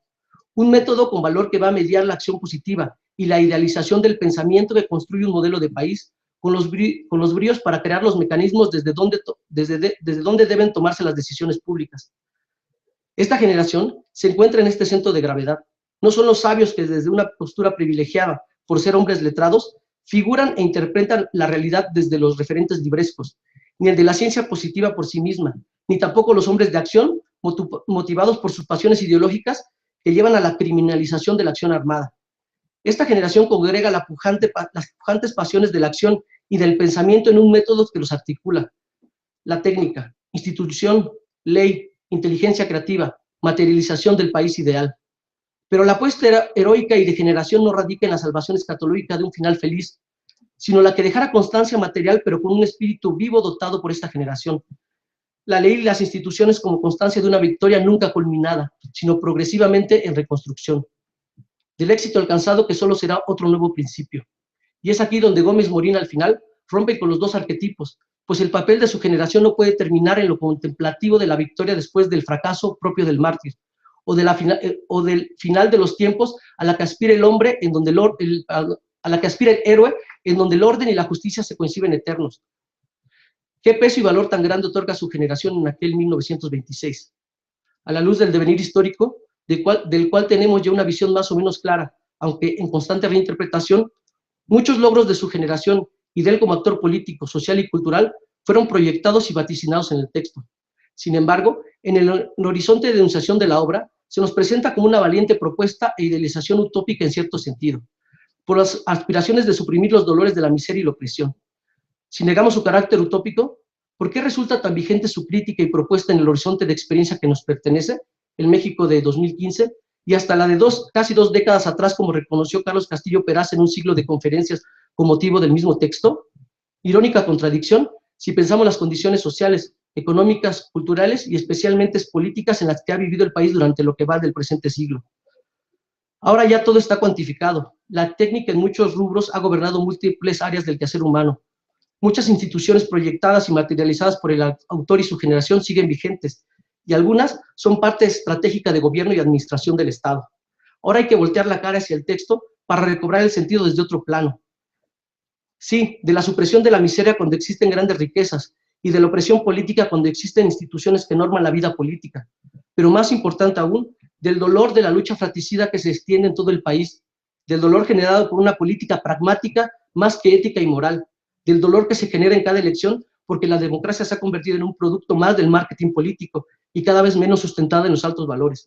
Speaker 5: Un método con valor que va a mediar la acción positiva y la idealización del pensamiento que construye un modelo de país, con los bríos para crear los mecanismos desde donde deben tomarse las decisiones públicas. Esta generación se encuentra en este centro de gravedad. No son los sabios que desde una postura privilegiada, por ser hombres letrados, figuran e interpretan la realidad desde los referentes librescos, ni el de la ciencia positiva por sí misma, ni tampoco los hombres de acción motivados por sus pasiones ideológicas que llevan a la criminalización de la acción armada. Esta generación congrega las pujantes pasiones de la acción y del pensamiento en un método que los articula. La técnica, institución, ley, inteligencia creativa, materialización del país ideal. Pero la apuesta heroica y de generación no radica en la salvación escatológica de un final feliz, sino la que dejara constancia material, pero con un espíritu vivo dotado por esta generación. La ley y las instituciones como constancia de una victoria nunca culminada, sino progresivamente en reconstrucción. Del éxito alcanzado que solo será otro nuevo principio. Y es aquí donde Gómez Morín al final rompe con los dos arquetipos, pues el papel de su generación no puede terminar en lo contemplativo de la victoria después del fracaso propio del mártir, o del final de los tiempos a la que aspira el hombre, a la que aspira el héroe, en donde el orden y la justicia se conciben eternos. ¿Qué peso y valor tan grande otorga su generación en aquel 1926? A la luz del devenir histórico, del cual tenemos ya una visión más o menos clara, aunque en constante reinterpretación, muchos logros de su generación y de él como actor político, social y cultural fueron proyectados y vaticinados en el texto. Sin embargo, en el horizonte de denunciación de la obra, se nos presenta como una valiente propuesta e idealización utópica en cierto sentido, por las aspiraciones de suprimir los dolores de la miseria y la opresión. Si negamos su carácter utópico, ¿por qué resulta tan vigente su crítica y propuesta en el horizonte de experiencia que nos pertenece, el México de 2015, y hasta la de casi dos décadas atrás, como reconoció Carlos Castillo Peraza en un ciclo de conferencias con motivo del mismo texto? Irónica contradicción, si pensamos las condiciones sociales, económicas, culturales y especialmente políticas en las que ha vivido el país durante lo que va del presente siglo. Ahora ya todo está cuantificado. La técnica en muchos rubros ha gobernado múltiples áreas del quehacer humano. Muchas instituciones proyectadas y materializadas por el autor y su generación siguen vigentes, y algunas son parte estratégica de gobierno y administración del Estado. Ahora hay que voltear la cara hacia el texto para recobrar el sentido desde otro plano. Sí, de la supresión de la miseria cuando existen grandes riquezas, y de la opresión política cuando existen instituciones que norman la vida política, pero más importante aún, del dolor de la lucha fratricida que se extiende en todo el país, del dolor generado por una política pragmática más que ética y moral, del dolor que se genera en cada elección porque la democracia se ha convertido en un producto más del marketing político y cada vez menos sustentada en los altos valores.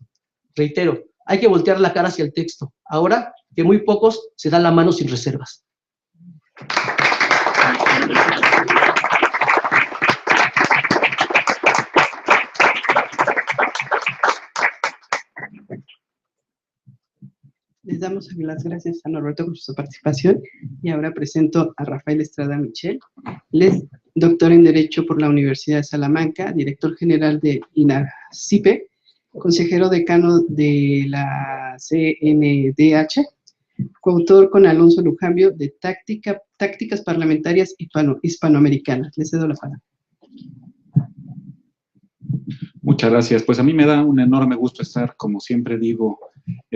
Speaker 5: Reitero, hay que voltear la cara hacia el texto, ahora que muy pocos se dan la mano sin reservas.
Speaker 2: Les damos las gracias a Norberto por su participación y ahora presento a Rafael Estrada Michel. Él es doctor en Derecho por la Universidad de Salamanca, director general de INACIPE, consejero decano de la CNDH, coautor con Alonso Lujambio de Tácticas Parlamentarias Hispanoamericanas. Les cedo la palabra.
Speaker 6: Muchas gracias. Pues a mí me da un enorme gusto estar, como siempre digo,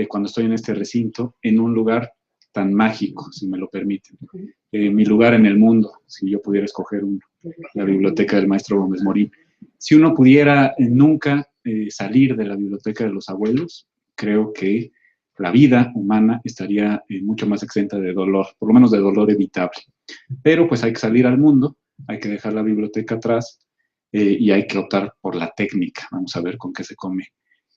Speaker 6: cuando estoy en este recinto, en un lugar tan mágico, si me lo permiten. Mi lugar en el mundo, si yo pudiera escoger uno, la biblioteca del maestro Gómez Morín. Si uno pudiera nunca salir de la biblioteca de los abuelos, creo que la vida humana estaría mucho más exenta de dolor, por lo menos de dolor evitable. Pero pues hay que salir al mundo, hay que dejar la biblioteca atrás, y hay que optar por la técnica. Vamos a ver con qué se come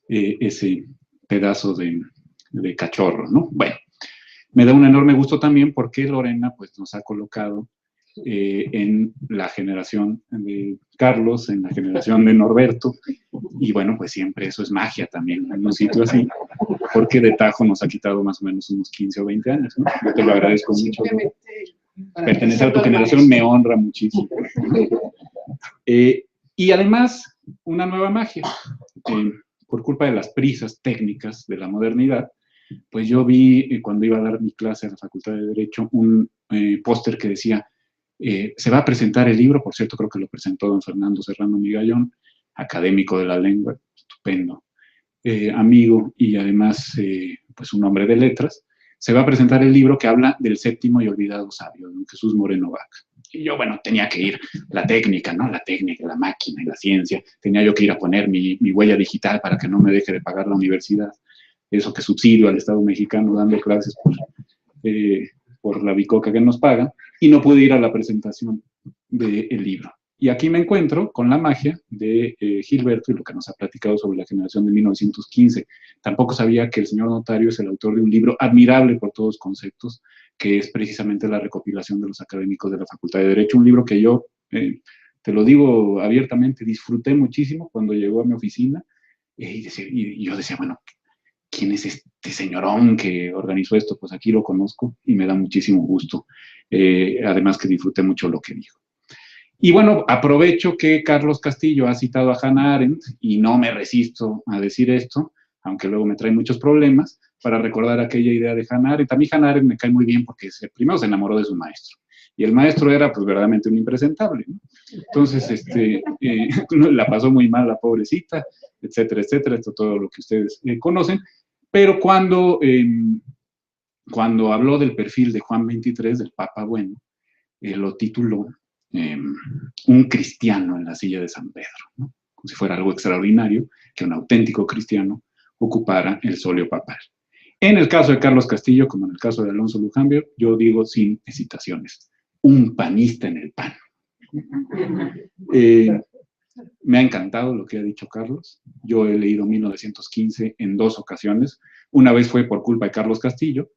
Speaker 6: ese pedazo de cachorro, ¿no? Bueno, me da un enorme gusto también porque Lorena pues, nos ha colocado en la generación de Carlos, en la generación de Norberto, y bueno, pues siempre eso es magia también en un sitio así, porque de tajo nos ha quitado más o menos unos 15 o 20 años, ¿no? Yo te lo agradezco mucho. Pertenecer a tu generación me honra muchísimo. Y además, una nueva magia. Por culpa de las prisas técnicas de la modernidad, pues yo vi, cuando iba a dar mi clase en la Facultad de Derecho, un póster que decía, se va a presentar el libro, por cierto, creo que lo presentó don Fernando Serrano Migallón, académico de la lengua, estupendo, amigo y además pues un hombre de letras. Se va a presentar el libro que habla del séptimo y olvidado sabio, don Jesús Moreno Vaca. Y yo, bueno, tenía que ir, la técnica, ¿no? La técnica, la máquina y la ciencia. Tenía yo que ir a poner mi huella digital para que no me deje de pagar la universidad. Eso que subsidio al Estado mexicano dando clases por la bicoca que nos pagan. Y no pude ir a la presentación del libro. Y aquí me encuentro con la magia de Gilberto y lo que nos ha platicado sobre la generación de 1915. Tampoco sabía que el señor notario es el autor de un libro admirable por todos los conceptos, que es precisamente la recopilación de los académicos de la Facultad de Derecho, un libro que yo, te lo digo abiertamente, disfruté muchísimo cuando llegó a mi oficina, y yo decía, bueno, ¿quién es este señorón que organizó esto? Pues aquí lo conozco y me da muchísimo gusto, además que disfruté mucho lo que dijo. Y bueno, aprovecho que Carlos Castillo ha citado a Hannah Arendt, y no me resisto a decir esto, aunque luego me trae muchos problemas, para recordar aquella idea de Hannah Arendt. A mí Hannah Arendt me cae muy bien porque primero se enamoró de su maestro, y el maestro era pues verdaderamente un impresentable, ¿no? Entonces, la pasó muy mal la pobrecita, etcétera, etcétera, esto todo lo que ustedes conocen, pero cuando habló del perfil de Juan XXIII, del Papa Bueno, lo tituló un cristiano en la silla de San Pedro, ¿no? Como si fuera algo extraordinario que un auténtico cristiano ocupara el solio papal. En el caso de Carlos Castillo, como en el caso de Alonso Lujambio, yo digo sin hesitaciones, un panista en el pan. Me ha encantado lo que ha dicho Carlos. Yo he leído 1915 en 2 ocasiones. Una vez fue por culpa de Carlos Castillo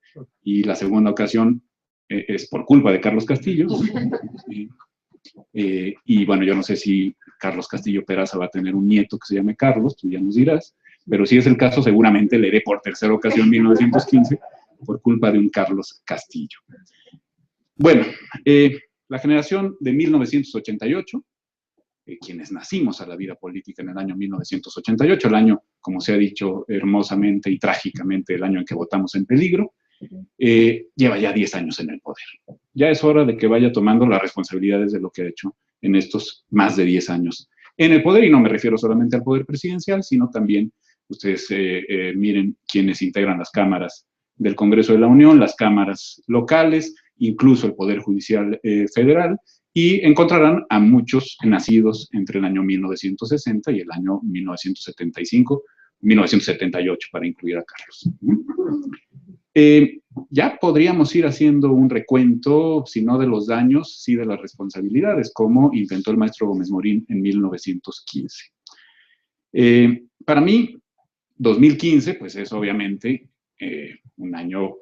Speaker 6: y la segunda ocasión es por culpa de Carlos Castillo. Y bueno, yo no sé si Carlos Castillo Peraza va a tener un nieto que se llame Carlos, tú ya nos dirás, pero si es el caso, seguramente leeré por tercera ocasión 1915 por culpa de un Carlos Castillo. Bueno, la generación de 1988, quienes nacimos a la vida política en el año 1988, el año, como se ha dicho hermosamente y trágicamente, el año en que votamos en peligro, lleva ya 10 años en el poder. Ya es hora de que vaya tomando las responsabilidades de lo que ha hecho en estos más de 10 años en el poder, y no me refiero solamente al poder presidencial, sino también, ustedes miren quienes integran las cámaras del Congreso de la Unión, las cámaras locales, incluso el Poder Judicial Federal, y encontrarán a muchos nacidos entre el año 1960 y el año 1975, 1978, para incluir a Carlos. Ya podríamos ir haciendo un recuento, si no de los daños, sí de las responsabilidades, como inventó el maestro Gómez Morín en 1915. Para mí, 2015, pues es obviamente un año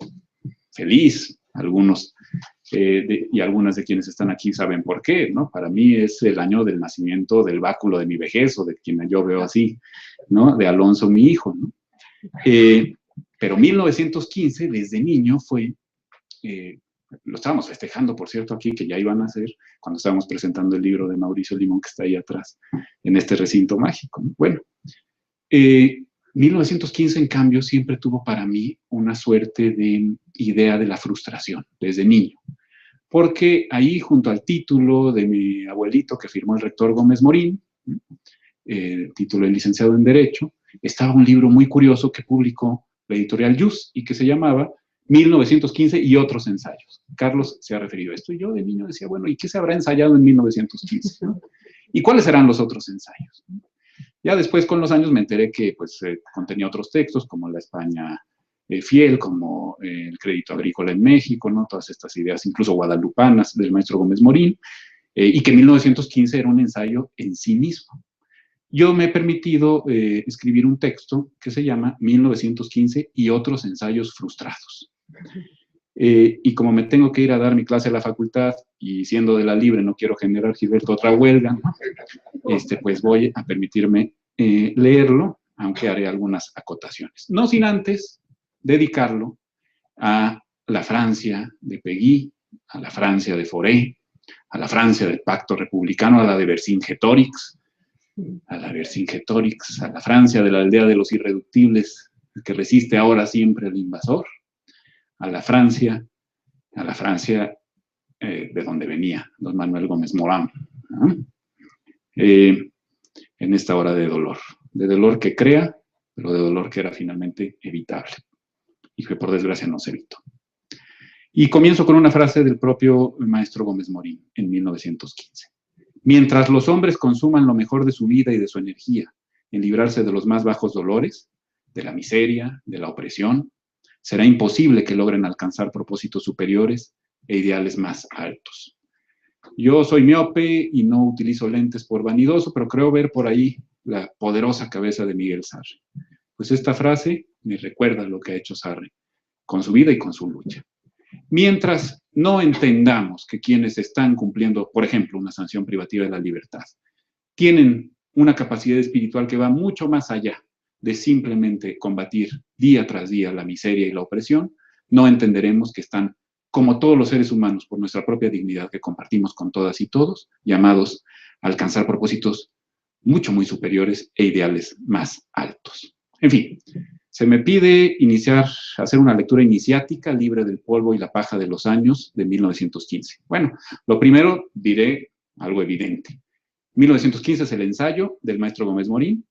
Speaker 6: feliz. Algunos y algunas de quienes están aquí saben por qué, ¿no? Para mí es el año del nacimiento del báculo de mi vejez, o de quien yo veo así, ¿no? De Alonso, mi hijo, ¿no? Pero 1915, desde niño, fue, lo estábamos festejando, por cierto, aquí, que ya iban a hacer, cuando estábamos presentando el libro de Mauricio Limón, que está ahí atrás, en este recinto mágico, ¿no? Bueno, 1915, en cambio, siempre tuvo para mí una suerte de idea de la frustración, desde niño. Porque ahí, junto al título de mi abuelito, que firmó el rector Gómez Morín, título de licenciado en Derecho, estaba un libro muy curioso que publicó la editorial Yus y que se llamaba 1915 y otros ensayos. Carlos se ha referido a esto, y yo de niño decía, bueno, ¿y qué se habrá ensayado en 1915? ¿No? ¿Y cuáles serán los otros ensayos? Ya después, con los años, me enteré que pues, contenía otros textos, como la España fiel, como el crédito agrícola en México, ¿no? Todas estas ideas, incluso guadalupanas, del maestro Gómez Morín, y que 1915 era un ensayo en sí mismo. Yo me he permitido escribir un texto que se llama 1915 y otros ensayos frustrados. Y como me tengo que ir a dar mi clase a la facultad, y siendo de la Libre no quiero generar, Gilberto, otra huelga, ¿no? Pues voy a permitirme leerlo, aunque haré algunas acotaciones. No sin antes dedicarlo a la Francia de Péguy, a la Francia de Fauré, a la Francia del Pacto Republicano, a la de Vercingétorix, a la Francia de la aldea de los irreductibles, que resiste ahora siempre al invasor, a la Francia de donde venía don Manuel Gómez Morín, ¿no? En esta hora de dolor que crea, pero de dolor que era finalmente evitable, y que por desgracia no se evitó. Y comienzo con una frase del propio maestro Gómez Morín, en 1915. Mientras los hombres consuman lo mejor de su vida y de su energía en librarse de los más bajos dolores, de la miseria, de la opresión, será imposible que logren alcanzar propósitos superiores e ideales más altos. Yo soy miope y no utilizo lentes por vanidoso, pero creo ver por ahí la poderosa cabeza de Miguel Sarre. Pues esta frase me recuerda lo que ha hecho Sarre con su vida y con su lucha. Mientras no entendamos que quienes están cumpliendo, por ejemplo, una sanción privativa de la libertad, tienen una capacidad espiritual que va mucho más allá de simplemente combatir día tras día la miseria y la opresión, no entenderemos que están, como todos los seres humanos, por nuestra propia dignidad que compartimos con todas y todos, llamados a alcanzar propósitos mucho, muy superiores e ideales más altos. En fin, se me pide hacer una lectura iniciática libre del polvo y la paja de los años de 1915. Bueno, lo primero diré algo evidente. 1915 es el ensayo del maestro Gómez Morín,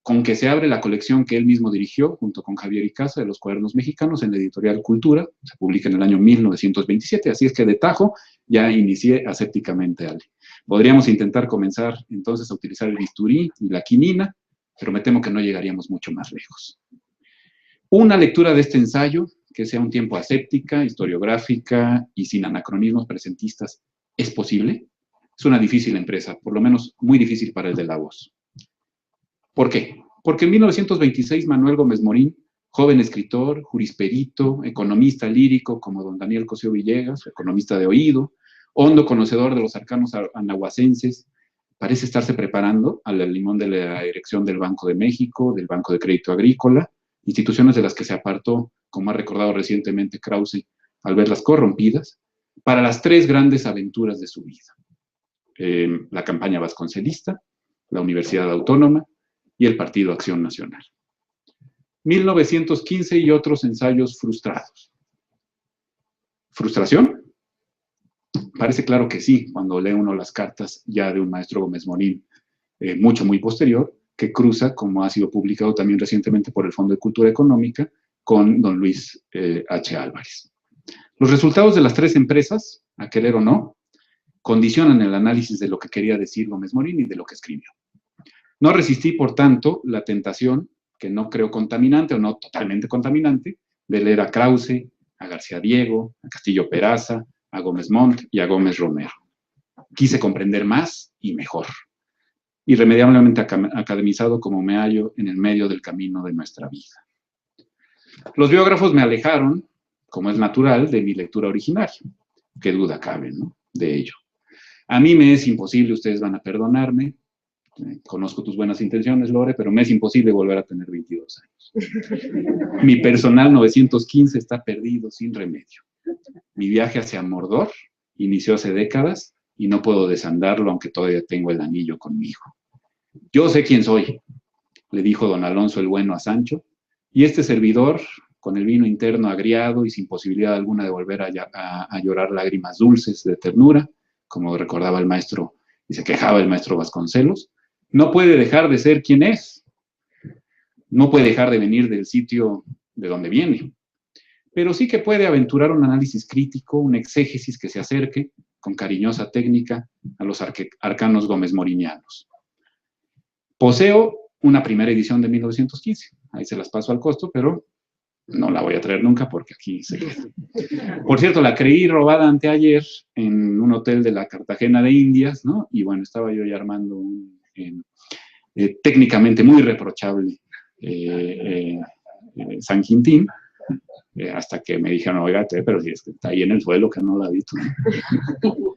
Speaker 6: con que se abre la colección que él mismo dirigió junto con Javier Icaza de los Cuadernos Mexicanos en la editorial Cultura, se publica en el año 1927, así es que de tajo ya inicié asépticamente Ale. Podríamos intentar comenzar entonces a utilizar el bisturí y la quinina, pero me temo que no llegaríamos mucho más lejos. Una lectura de este ensayo, que sea un tiempo aséptica, historiográfica y sin anacronismos presentistas, ¿es posible? Es una difícil empresa, por lo menos muy difícil para el de la voz. ¿Por qué? Porque en 1926 Manuel Gómez Morín, joven escritor, jurisperito, economista lírico como don Daniel Cosío Villegas, economista de oído, hondo conocedor de los arcanos anahuacenses, parece estarse preparando al limón de la erección del Banco de México, del Banco de Crédito Agrícola, instituciones de las que se apartó, como ha recordado recientemente Krause, al verlas corrompidas, para las tres grandes aventuras de su vida. La campaña vasconcelista, la Universidad Autónoma y el Partido Acción Nacional. 1915 y otros ensayos frustrados. ¿Frustración? Parece claro que sí, cuando lee uno las cartas ya de un maestro Gómez Morín, muy posterior, que cruza, como ha sido publicado también recientemente por el Fondo de Cultura Económica, con don Luis H. Álvarez. Los resultados de las tres empresas, a querer o no, condicionan el análisis de lo que quería decir Gómez Morín y de lo que escribió. No resistí, por tanto, la tentación, que no creo contaminante o no totalmente contaminante, de leer a Krause, a García Diego, a Castillo Peraza, a Gómez Montt y a Gómez Romero. Quise comprender más y mejor, irremediablemente academizado como me hallo en el medio del camino de nuestra vida. Los biógrafos me alejaron, como es natural, de mi lectura original. Qué duda cabe, ¿no?, de ello. A mí me es imposible, ustedes van a perdonarme, conozco tus buenas intenciones, Lore, pero me es imposible volver a tener 22 años. Mi personal 915 está perdido sin remedio. Mi viaje hacia Mordor inició hace décadas y no puedo desandarlo aunque todavía tengo el anillo conmigo. Yo sé quién soy, le dijo don Alonso el Bueno a Sancho, y este servidor, con el vino interno agriado y sin posibilidad alguna de volver a llorar lágrimas dulces de ternura, como recordaba el maestro y se quejaba el maestro Vasconcelos, no puede dejar de ser quien es, no puede dejar de venir del sitio de donde viene, pero sí que puede aventurar un análisis crítico, un exégesis que se acerque, con cariñosa técnica, a los arcanos gómez-morinianos. Poseo una primera edición de 1915, ahí se las paso al costo, pero no la voy a traer nunca porque aquí se queda. Por cierto, la creí robada anteayer en un hotel de la Cartagena de Indias, ¿no? Y bueno, estaba yo ya armando un técnicamente muy reprochable San Quintín, hasta que me dijeron, oiga, pero si es que está ahí en el suelo, que no la ha visto, ¿no?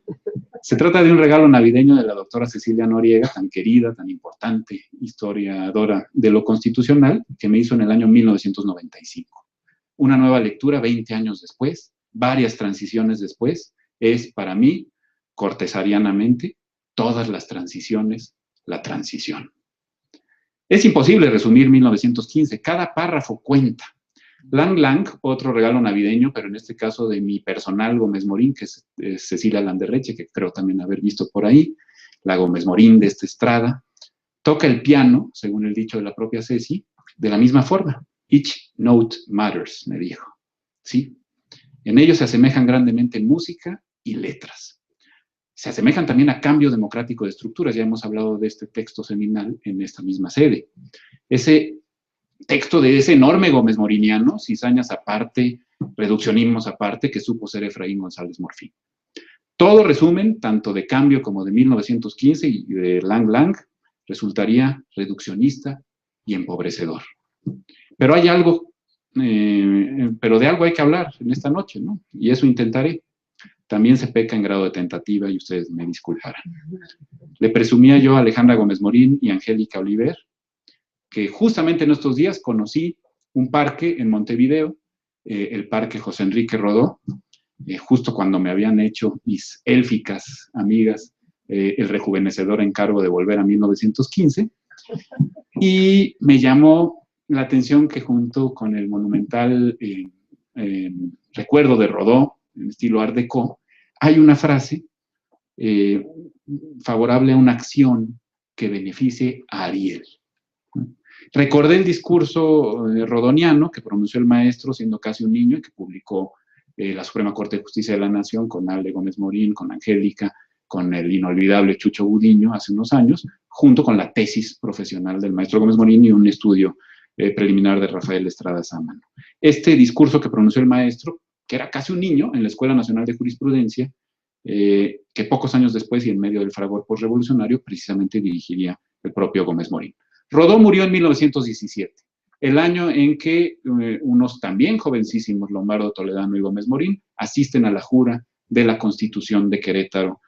Speaker 6: Se trata de un regalo navideño de la doctora Cecilia Noriega, tan querida, tan importante, historiadora de lo constitucional, que me hizo en el año 1995. Una nueva lectura 20 años después, varias transiciones después, es para mí, cortesarianamente, todas las transiciones, la transición. Es imposible resumir 1915, cada párrafo cuenta. Lang Lang, otro regalo navideño, pero en este caso de mi personal Gómez Morín, que es Cecilia Landerreche, que creo también haber visto por ahí, la Gómez Morín de esta Estrada, toca el piano, según el dicho de la propia Ceci, de la misma forma. Each note matters, me dijo. ¿Sí? En ello se asemejan grandemente música y letras. Se asemejan también a cambio democrático de estructuras. Ya hemos hablado de este texto seminal en esta misma sede. Ese texto de ese enorme Gómez Moriniano, cizañas aparte, reduccionismos aparte, que supo ser Efraín González Morfín. Todo resumen, tanto de Cambio como de 1915 y de Lang Lang, resultaría reduccionista y empobrecedor. Pero hay algo, pero de algo hay que hablar en esta noche, ¿no? Y eso intentaré. También se peca en grado de tentativa y ustedes me disculparán. Le presumía yo a Alejandra Gómez Morín y Angélica Oliver que justamente en estos días conocí un parque en Montevideo, el Parque José Enrique Rodó, justo cuando me habían hecho mis élficas amigas el rejuvenecedor encargo de volver a 1915, y me llamó la atención que junto con el monumental recuerdo de Rodó, en estilo Art Deco, hay una frase favorable a una acción que beneficie a Ariel. Recordé el discurso rodoniano que pronunció el maestro siendo casi un niño y que publicó la Suprema Corte de Justicia de la Nación con Ale Gómez Morín, con Angélica, con el inolvidable Chucho Gudiño hace unos años, junto con la tesis profesional del maestro Gómez Morín y un estudio preliminar de Rafael Estrada Sámano. Este discurso que pronunció el maestro, que era casi un niño en la Escuela Nacional de Jurisprudencia, que pocos años después y en medio del fragor postrevolucionario precisamente dirigiría el propio Gómez Morín. Rodó murió en 1917, el año en que unos también jovencísimos, Lombardo Toledano y Gómez Morín, asisten a la jura de la Constitución de Querétaro,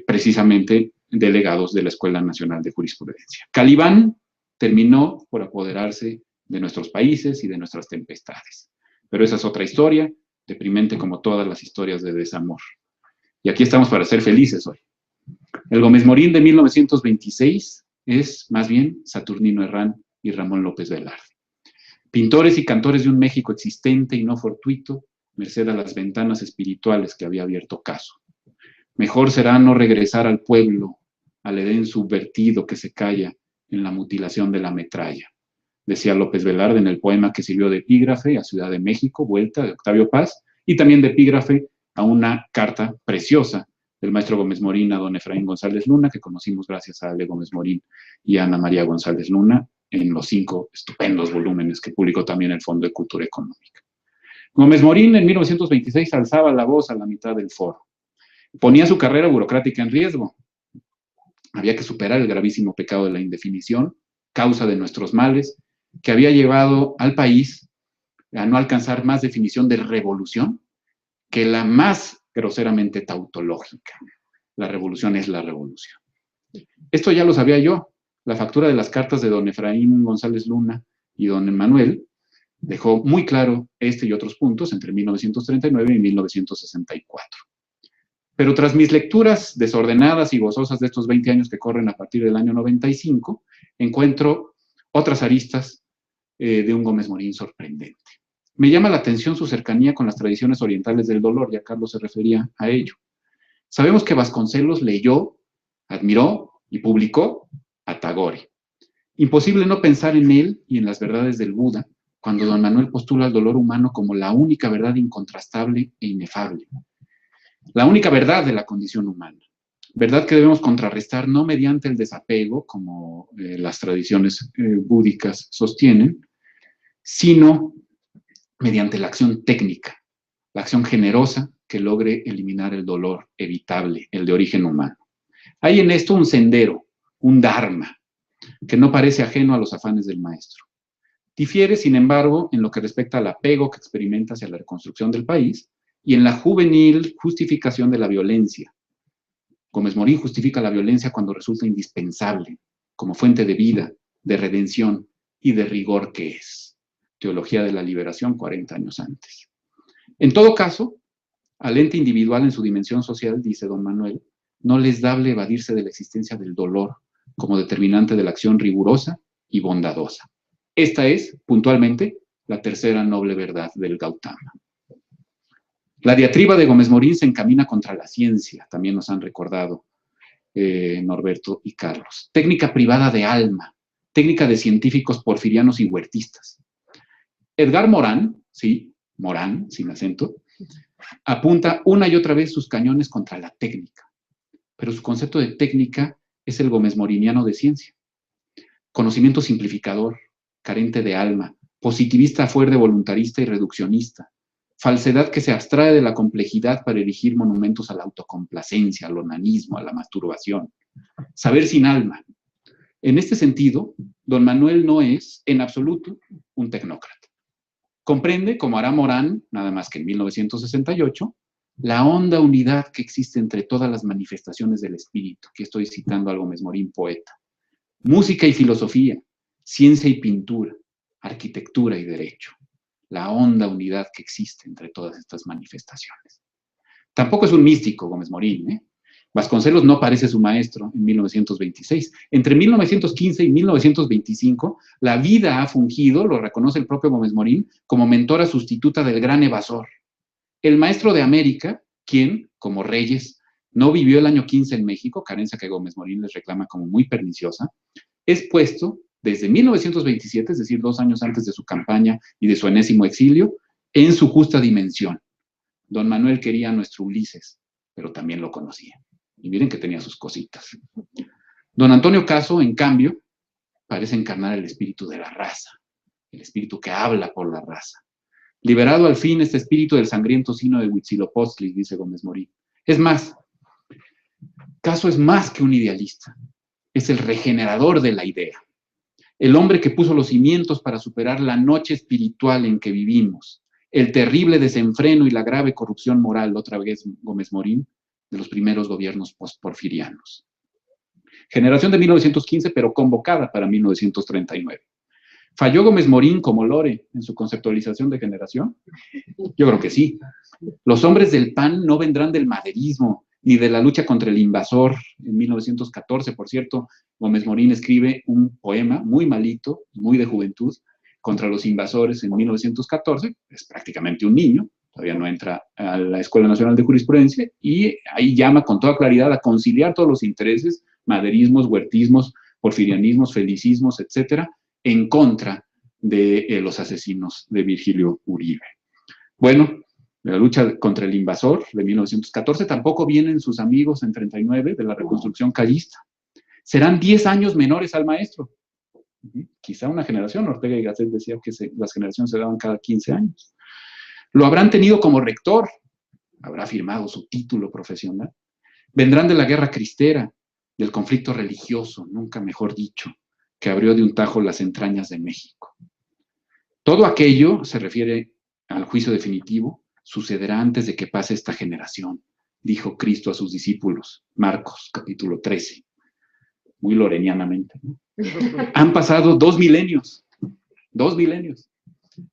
Speaker 6: precisamente delegados de la Escuela Nacional de Jurisprudencia. Calibán terminó por apoderarse de nuestros países y de nuestras tempestades. Pero esa es otra historia, deprimente como todas las historias de desamor. Y aquí estamos para ser felices hoy. El Gómez Morín de 1926 es, más bien, Saturnino Herrán y Ramón López Velarde. Pintores y cantores de un México existente y no fortuito, merced a las ventanas espirituales que había abierto Caso. Mejor será no regresar al pueblo, al Edén subvertido que se calla en la mutilación de la metralla, decía López Velarde en el poema que sirvió de epígrafe a Ciudad de México, Vuelta, de Octavio Paz, y también de epígrafe a una carta preciosa del maestro Gómez Morín a don Efraín González Luna, que conocimos gracias a Ale Gómez Morín y a Ana María González Luna, en los 5 estupendos volúmenes que publicó también el Fondo de Cultura Económica. Gómez Morín en 1926 alzaba la voz a la mitad del foro. Ponía su carrera burocrática en riesgo. Había que superar el gravísimo pecado de la indefinición, causa de nuestros males, que había llevado al país a no alcanzar más definición de revolución que la más groseramente tautológica. La revolución es la revolución. Esto ya lo sabía yo. La factura de las cartas de don Efraín González Luna y don Emmanuel dejó muy claro este y otros puntos entre 1939 y 1964. Pero tras mis lecturas desordenadas y gozosas de estos 20 años que corren a partir del año 95, encuentro otras aristas de un Gómez Morín sorprendente. Me llama la atención su cercanía con las tradiciones orientales del dolor, ya Carlos se refería a ello. Sabemos que Vasconcelos leyó, admiró y publicó a Tagore. Imposible no pensar en él y en las verdades del Buda, cuando don Manuel postula el dolor humano como la única verdad incontrastable e inefable. La única verdad de la condición humana. Verdad que debemos contrarrestar no mediante el desapego, como las tradiciones búdicas sostienen, sino mediante la acción técnica, la acción generosa que logre eliminar el dolor evitable, el de origen humano. Hay en esto un sendero, un dharma, que no parece ajeno a los afanes del maestro. Difiere, sin embargo, en lo que respecta al apego que experimenta hacia la reconstrucción del país y en la juvenil justificación de la violencia. Gómez Morín justifica la violencia cuando resulta indispensable, como fuente de vida, de redención y de rigor que es. Teología de la Liberación, 40 años antes. En todo caso, al ente individual en su dimensión social, dice don Manuel, no les dable evadirse de la existencia del dolor como determinante de la acción rigurosa y bondadosa. Esta es, puntualmente, la tercera noble verdad del Gautama. La diatriba de Gómez Morín se encamina contra la ciencia, también nos han recordado Norberto y Carlos. Técnica privada de alma, técnica de científicos porfirianos y huertistas. Edgar Morán, sí, Morán, sin acento, apunta una y otra vez sus cañones contra la técnica, pero su concepto de técnica es el Gómez Moriniano de ciencia. Conocimiento simplificador, carente de alma, positivista fuerte, voluntarista y reduccionista, falsedad que se abstrae de la complejidad para erigir monumentos a la autocomplacencia, al onanismo, a la masturbación. Saber sin alma. En este sentido, don Manuel no es, en absoluto, un tecnócrata. Comprende, como hará Morán, nada más que en 1968, la honda unidad que existe entre todas las manifestaciones del espíritu, que estoy citando al Gómez Morín poeta. Música y filosofía, ciencia y pintura, arquitectura y derecho. La honda unidad que existe entre todas estas manifestaciones. Tampoco es un místico Gómez Morín, ¿eh? Vasconcelos no parece su maestro en 1926. Entre 1915 y 1925, la vida ha fungido, lo reconoce el propio Gómez Morín, como mentora sustituta del gran evasor. El maestro de América, quien, como Reyes, no vivió el año 15 en México, carencia que Gómez Morín les reclama como muy perniciosa, es puesto desde 1927, es decir, 2 años antes de su campaña y de su enésimo exilio, en su justa dimensión. Don Manuel quería a nuestro Ulises, pero también lo conocía. Y miren que tenía sus cositas. Don Antonio Caso, en cambio, parece encarnar el espíritu de la raza, el espíritu que habla por la raza. Liberado al fin este espíritu del sangriento sino de Huitzilopochtli, dice Gómez Morín. Es más, Caso es más que un idealista, es el regenerador de la idea. El hombre que puso los cimientos para superar la noche espiritual en que vivimos, el terrible desenfreno y la grave corrupción moral, otra vez Gómez Morín, de los primeros gobiernos postporfirianos. Generación de 1915, pero convocada para 1939. ¿Falló Gómez Morín como Lore en su conceptualización de generación? Yo creo que sí. Los hombres del PAN no vendrán del maderismo, ni de la lucha contra el invasor. En 1914, por cierto, Gómez Morín escribe un poema muy malito, muy de juventud, contra los invasores en 1914, es prácticamente un niño, todavía no entra a la Escuela Nacional de Jurisprudencia, y ahí llama con toda claridad a conciliar todos los intereses, maderismos, huertismos, porfirianismos, felicismos, etcétera, en contra de los asesinos de Virgilio Uribe. Bueno, de la lucha contra el invasor de 1914, tampoco vienen sus amigos en 39 de la reconstrucción callista. Serán 10 años menores al maestro. Quizá una generación, Ortega y Gasset decía que las generaciones se daban cada 15 años. Lo habrán tenido como rector, habrá firmado su título profesional. Vendrán de la guerra cristera, del conflicto religioso, nunca mejor dicho, que abrió de un tajo las entrañas de México. Todo aquello se refiere al juicio definitivo, sucederá antes de que pase esta generación, dijo Cristo a sus discípulos, Marcos, capítulo 13, muy lorenianamente, ¿no? Han pasado 2 milenios, 2 milenios.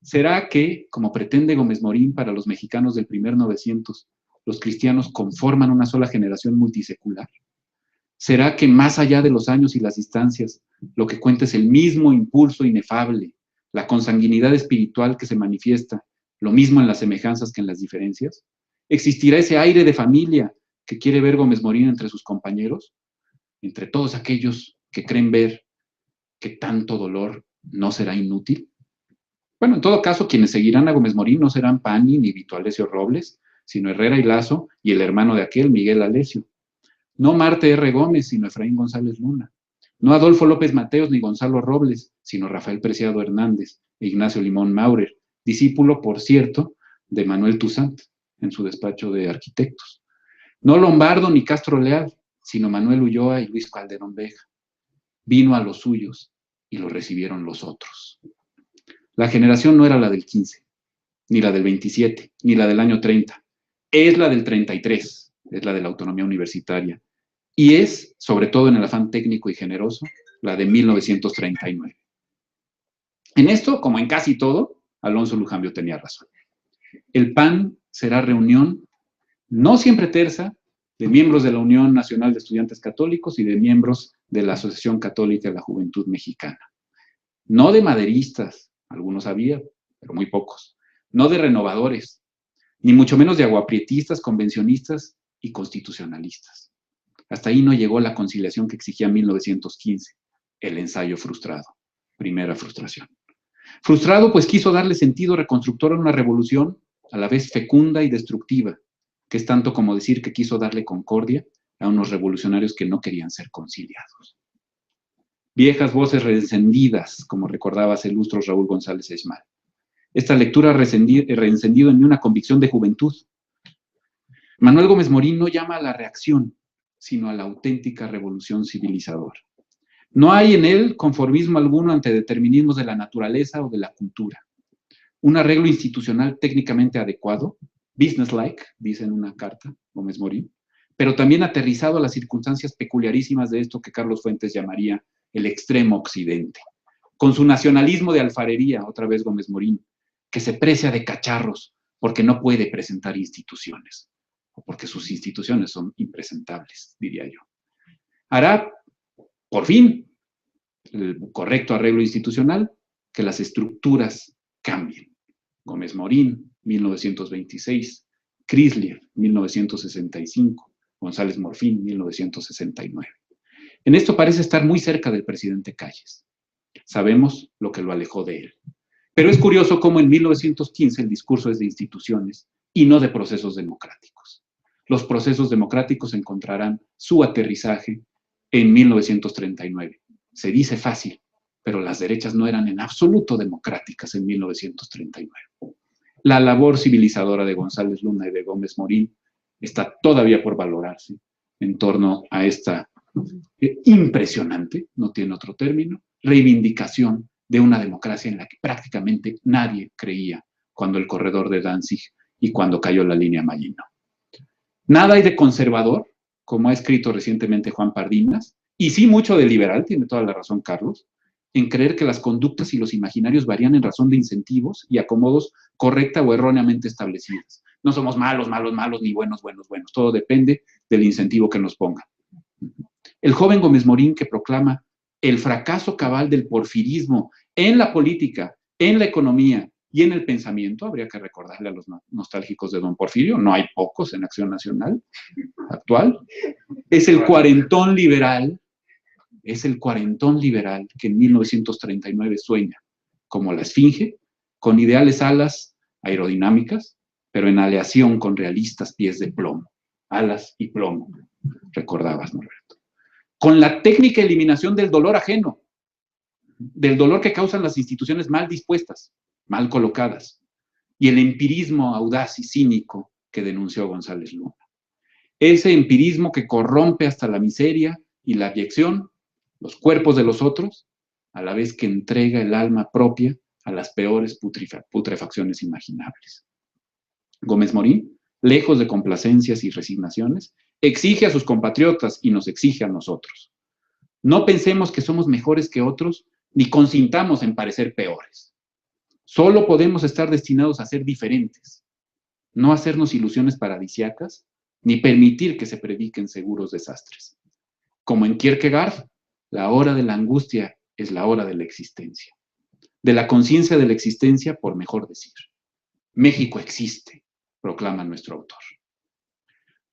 Speaker 6: ¿Será que, como pretende Gómez Morín para los mexicanos del primer 900, los cristianos conforman una sola generación multisecular? ¿Será que más allá de los años y las distancias, lo que cuenta es el mismo impulso inefable, la consanguinidad espiritual que se manifiesta, lo mismo en las semejanzas que en las diferencias? ¿Existirá ese aire de familia que quiere ver Gómez Morín entre sus compañeros? Entre todos aquellos que creen ver que tanto dolor no será inútil. Bueno, en todo caso, quienes seguirán a Gómez Morín no serán Pani ni Vito Alessio Robles, sino Herrera y Lazo y el hermano de aquel, Miguel Alessio. No Marte R. Gómez, sino Efraín González Luna. No Adolfo López Mateos ni Gonzalo Robles, sino Rafael Preciado Hernández e Ignacio Limón Maurer, discípulo, por cierto, de Manuel Toussaint en su despacho de arquitectos. No Lombardo ni Castro Leal, sino Manuel Ulloa y Luis Calderón Beja. Vino a los suyos y lo recibieron los otros. La generación no era la del 15, ni la del 27, ni la del año 30. Es la del 33, es la de la autonomía universitaria. Y es, sobre todo en el afán técnico y generoso, la de 1939. En esto, como en casi todo, Alonso Lujambio tenía razón. El PAN será reunión, no siempre tersa, de miembros de la Unión Nacional de Estudiantes Católicos y de miembros de la Asociación Católica de la Juventud Mexicana. No de maderistas, algunos había, pero muy pocos. No de renovadores, ni mucho menos de aguaprietistas, convencionistas y constitucionalistas. Hasta ahí no llegó la conciliación que exigía 1915, el ensayo frustrado, primera frustración. Frustrado, pues quiso darle sentido reconstructor a una revolución a la vez fecunda y destructiva, que es tanto como decir que quiso darle concordia a unos revolucionarios que no querían ser conciliados. Viejas voces reencendidas, como recordaba hace lustros Raúl González Esmal. Esta lectura ha reencendido en mí una convicción de juventud. Manuel Gómez Morín no llama a la reacción, sino a la auténtica revolución civilizadora. No hay en él conformismo alguno ante determinismos de la naturaleza o de la cultura. Un arreglo institucional técnicamente adecuado, businesslike, dice en una carta Gómez Morín, pero también aterrizado a las circunstancias peculiarísimas de esto que Carlos Fuentes llamaría el extremo occidente. Con su nacionalismo de alfarería, otra vez Gómez Morín, que se precia de cacharros porque no puede presentar instituciones, o porque sus instituciones son impresentables, diría yo. Hará, por fin, el correcto arreglo institucional, que las estructuras cambien. Gómez Morín, 1926, Chrysler, 1965, González Morfín, 1969. En esto parece estar muy cerca del presidente Calles. Sabemos lo que lo alejó de él. Pero es curioso cómo en 1915 el discurso es de instituciones y no de procesos democráticos. Los procesos democráticos encontrarán su aterrizaje en 1939. Se dice fácil, pero las derechas no eran en absoluto democráticas en 1939. La labor civilizadora de González Luna y de Gómez Morín está todavía por valorarse en torno a esta impresionante, no tiene otro término, reivindicación de una democracia en la que prácticamente nadie creía cuando el corredor de Danzig y cuando cayó la línea Maginot. Nada hay de conservador, como ha escrito recientemente Juan Pardinas, y sí mucho de liberal, tiene toda la razón Carlos, en creer que las conductas y los imaginarios varían en razón de incentivos y acomodos correcta o erróneamente establecidos. No somos malos, malos, malos, ni buenos, buenos, buenos. Todo depende del incentivo que nos pongan. El joven Gómez Morín que proclama el fracaso cabal del porfirismo en la política, en la economía y en el pensamiento, habría que recordarle a los nostálgicos de don Porfirio, no hay pocos en Acción Nacional actual, es el cuarentón liberal que en 1939 sueña como la esfinge, con ideales alas aerodinámicas, pero en aleación con realistas pies de plomo, alas y plomo, recordabas, Norberto. Con la técnica de eliminación del dolor ajeno, del dolor que causan las instituciones mal dispuestas, mal colocadas, y el empirismo audaz y cínico que denunció González Luna. Ese empirismo que corrompe hasta la miseria y la abyección los cuerpos de los otros, a la vez que entrega el alma propia a las peores putrefacciones imaginables. Gómez Morín, lejos de complacencias y resignaciones, exige a sus compatriotas y nos exige a nosotros. No pensemos que somos mejores que otros, ni consintamos en parecer peores. Solo podemos estar destinados a ser diferentes, no hacernos ilusiones paradisíacas, ni permitir que se prediquen seguros desastres. Como en Kierkegaard, la hora de la angustia es la hora de la existencia. De la conciencia de la existencia, por mejor decir. México existe, proclama nuestro autor.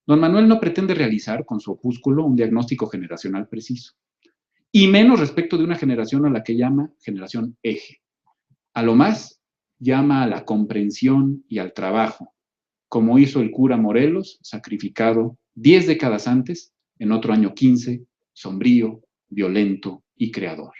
Speaker 6: Don Manuel no pretende realizar con su opúsculo un diagnóstico generacional preciso, y menos respecto de una generación a la que llama generación eje. A lo más, llama a la comprensión y al trabajo, como hizo el cura Morelos, sacrificado 10 décadas antes, en otro año 15, sombrío, violento y creador.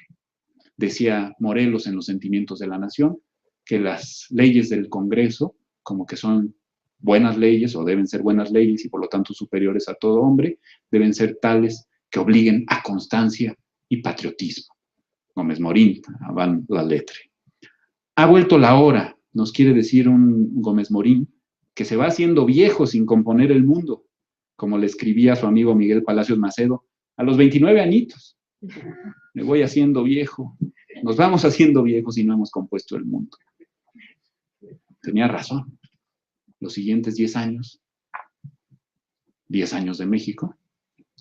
Speaker 6: Decía Morelos en Los Sentimientos de la Nación que las leyes del Congreso, como que son buenas leyes o deben ser buenas leyes y por lo tanto superiores a todo hombre, deben ser tales que obliguen a constancia y patriotismo. Gómez Morín, van la letra. Ha vuelto la hora, nos quiere decir un Gómez Morín, que se va haciendo viejo sin componer el mundo, como le escribía a su amigo Miguel Palacios Macedo, a los 29 añitos. Me voy haciendo viejo, nos vamos haciendo viejos y no hemos compuesto el mundo. Tenía razón. Los siguientes 10 años, 10 años de México,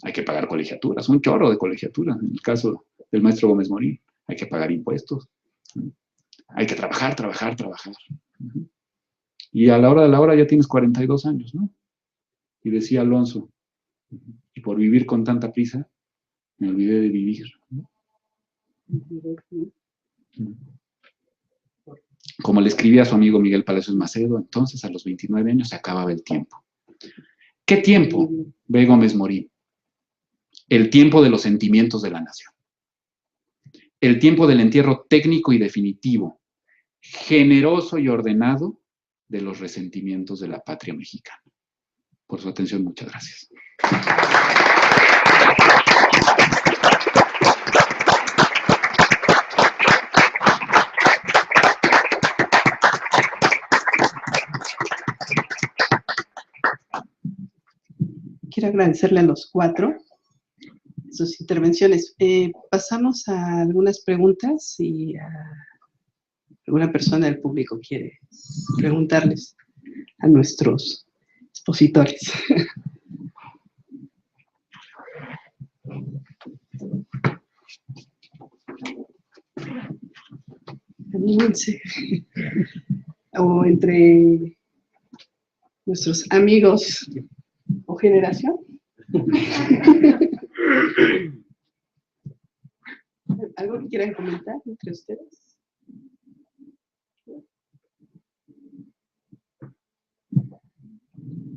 Speaker 6: hay que pagar colegiaturas, un chorro de colegiaturas, en el caso del maestro Gómez Morín, hay que pagar impuestos, hay que trabajar. Y a la hora de la hora ya tienes 42 años, ¿no? Y decía Alonso, y por vivir con tanta prisa, me olvidé de vivir, ¿no? Como le escribía a su amigo Miguel Palacios Macedo, entonces a los 29 años se acababa el tiempo. ¿Qué tiempo? Ve Gómez Morín. El tiempo de los sentimientos de la nación. El tiempo del entierro técnico y definitivo, generoso y ordenado de los resentimientos de la patria mexicana. Por su atención, muchas gracias.
Speaker 2: Quiero agradecerle a los 4 sus intervenciones. Pasamos a algunas preguntas y alguna persona del público quiere preguntarles a nuestros expositores. Anímense. O entre nuestros amigos o generación. ¿Algo que quieran comentar entre ustedes?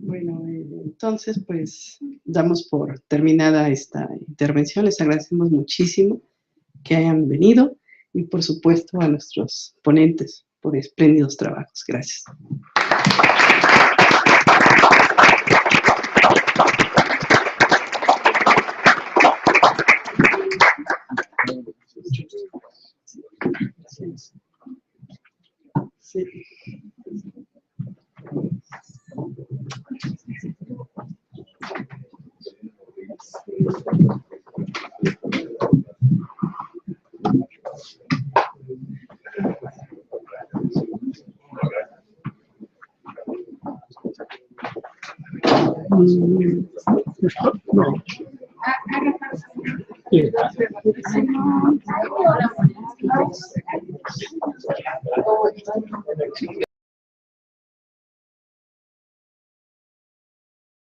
Speaker 2: Bueno, entonces pues damos por terminada esta intervención. Les agradecemos muchísimo que hayan venido y por supuesto a nuestros ponentes por espléndidos trabajos. Gracias. Sí. No.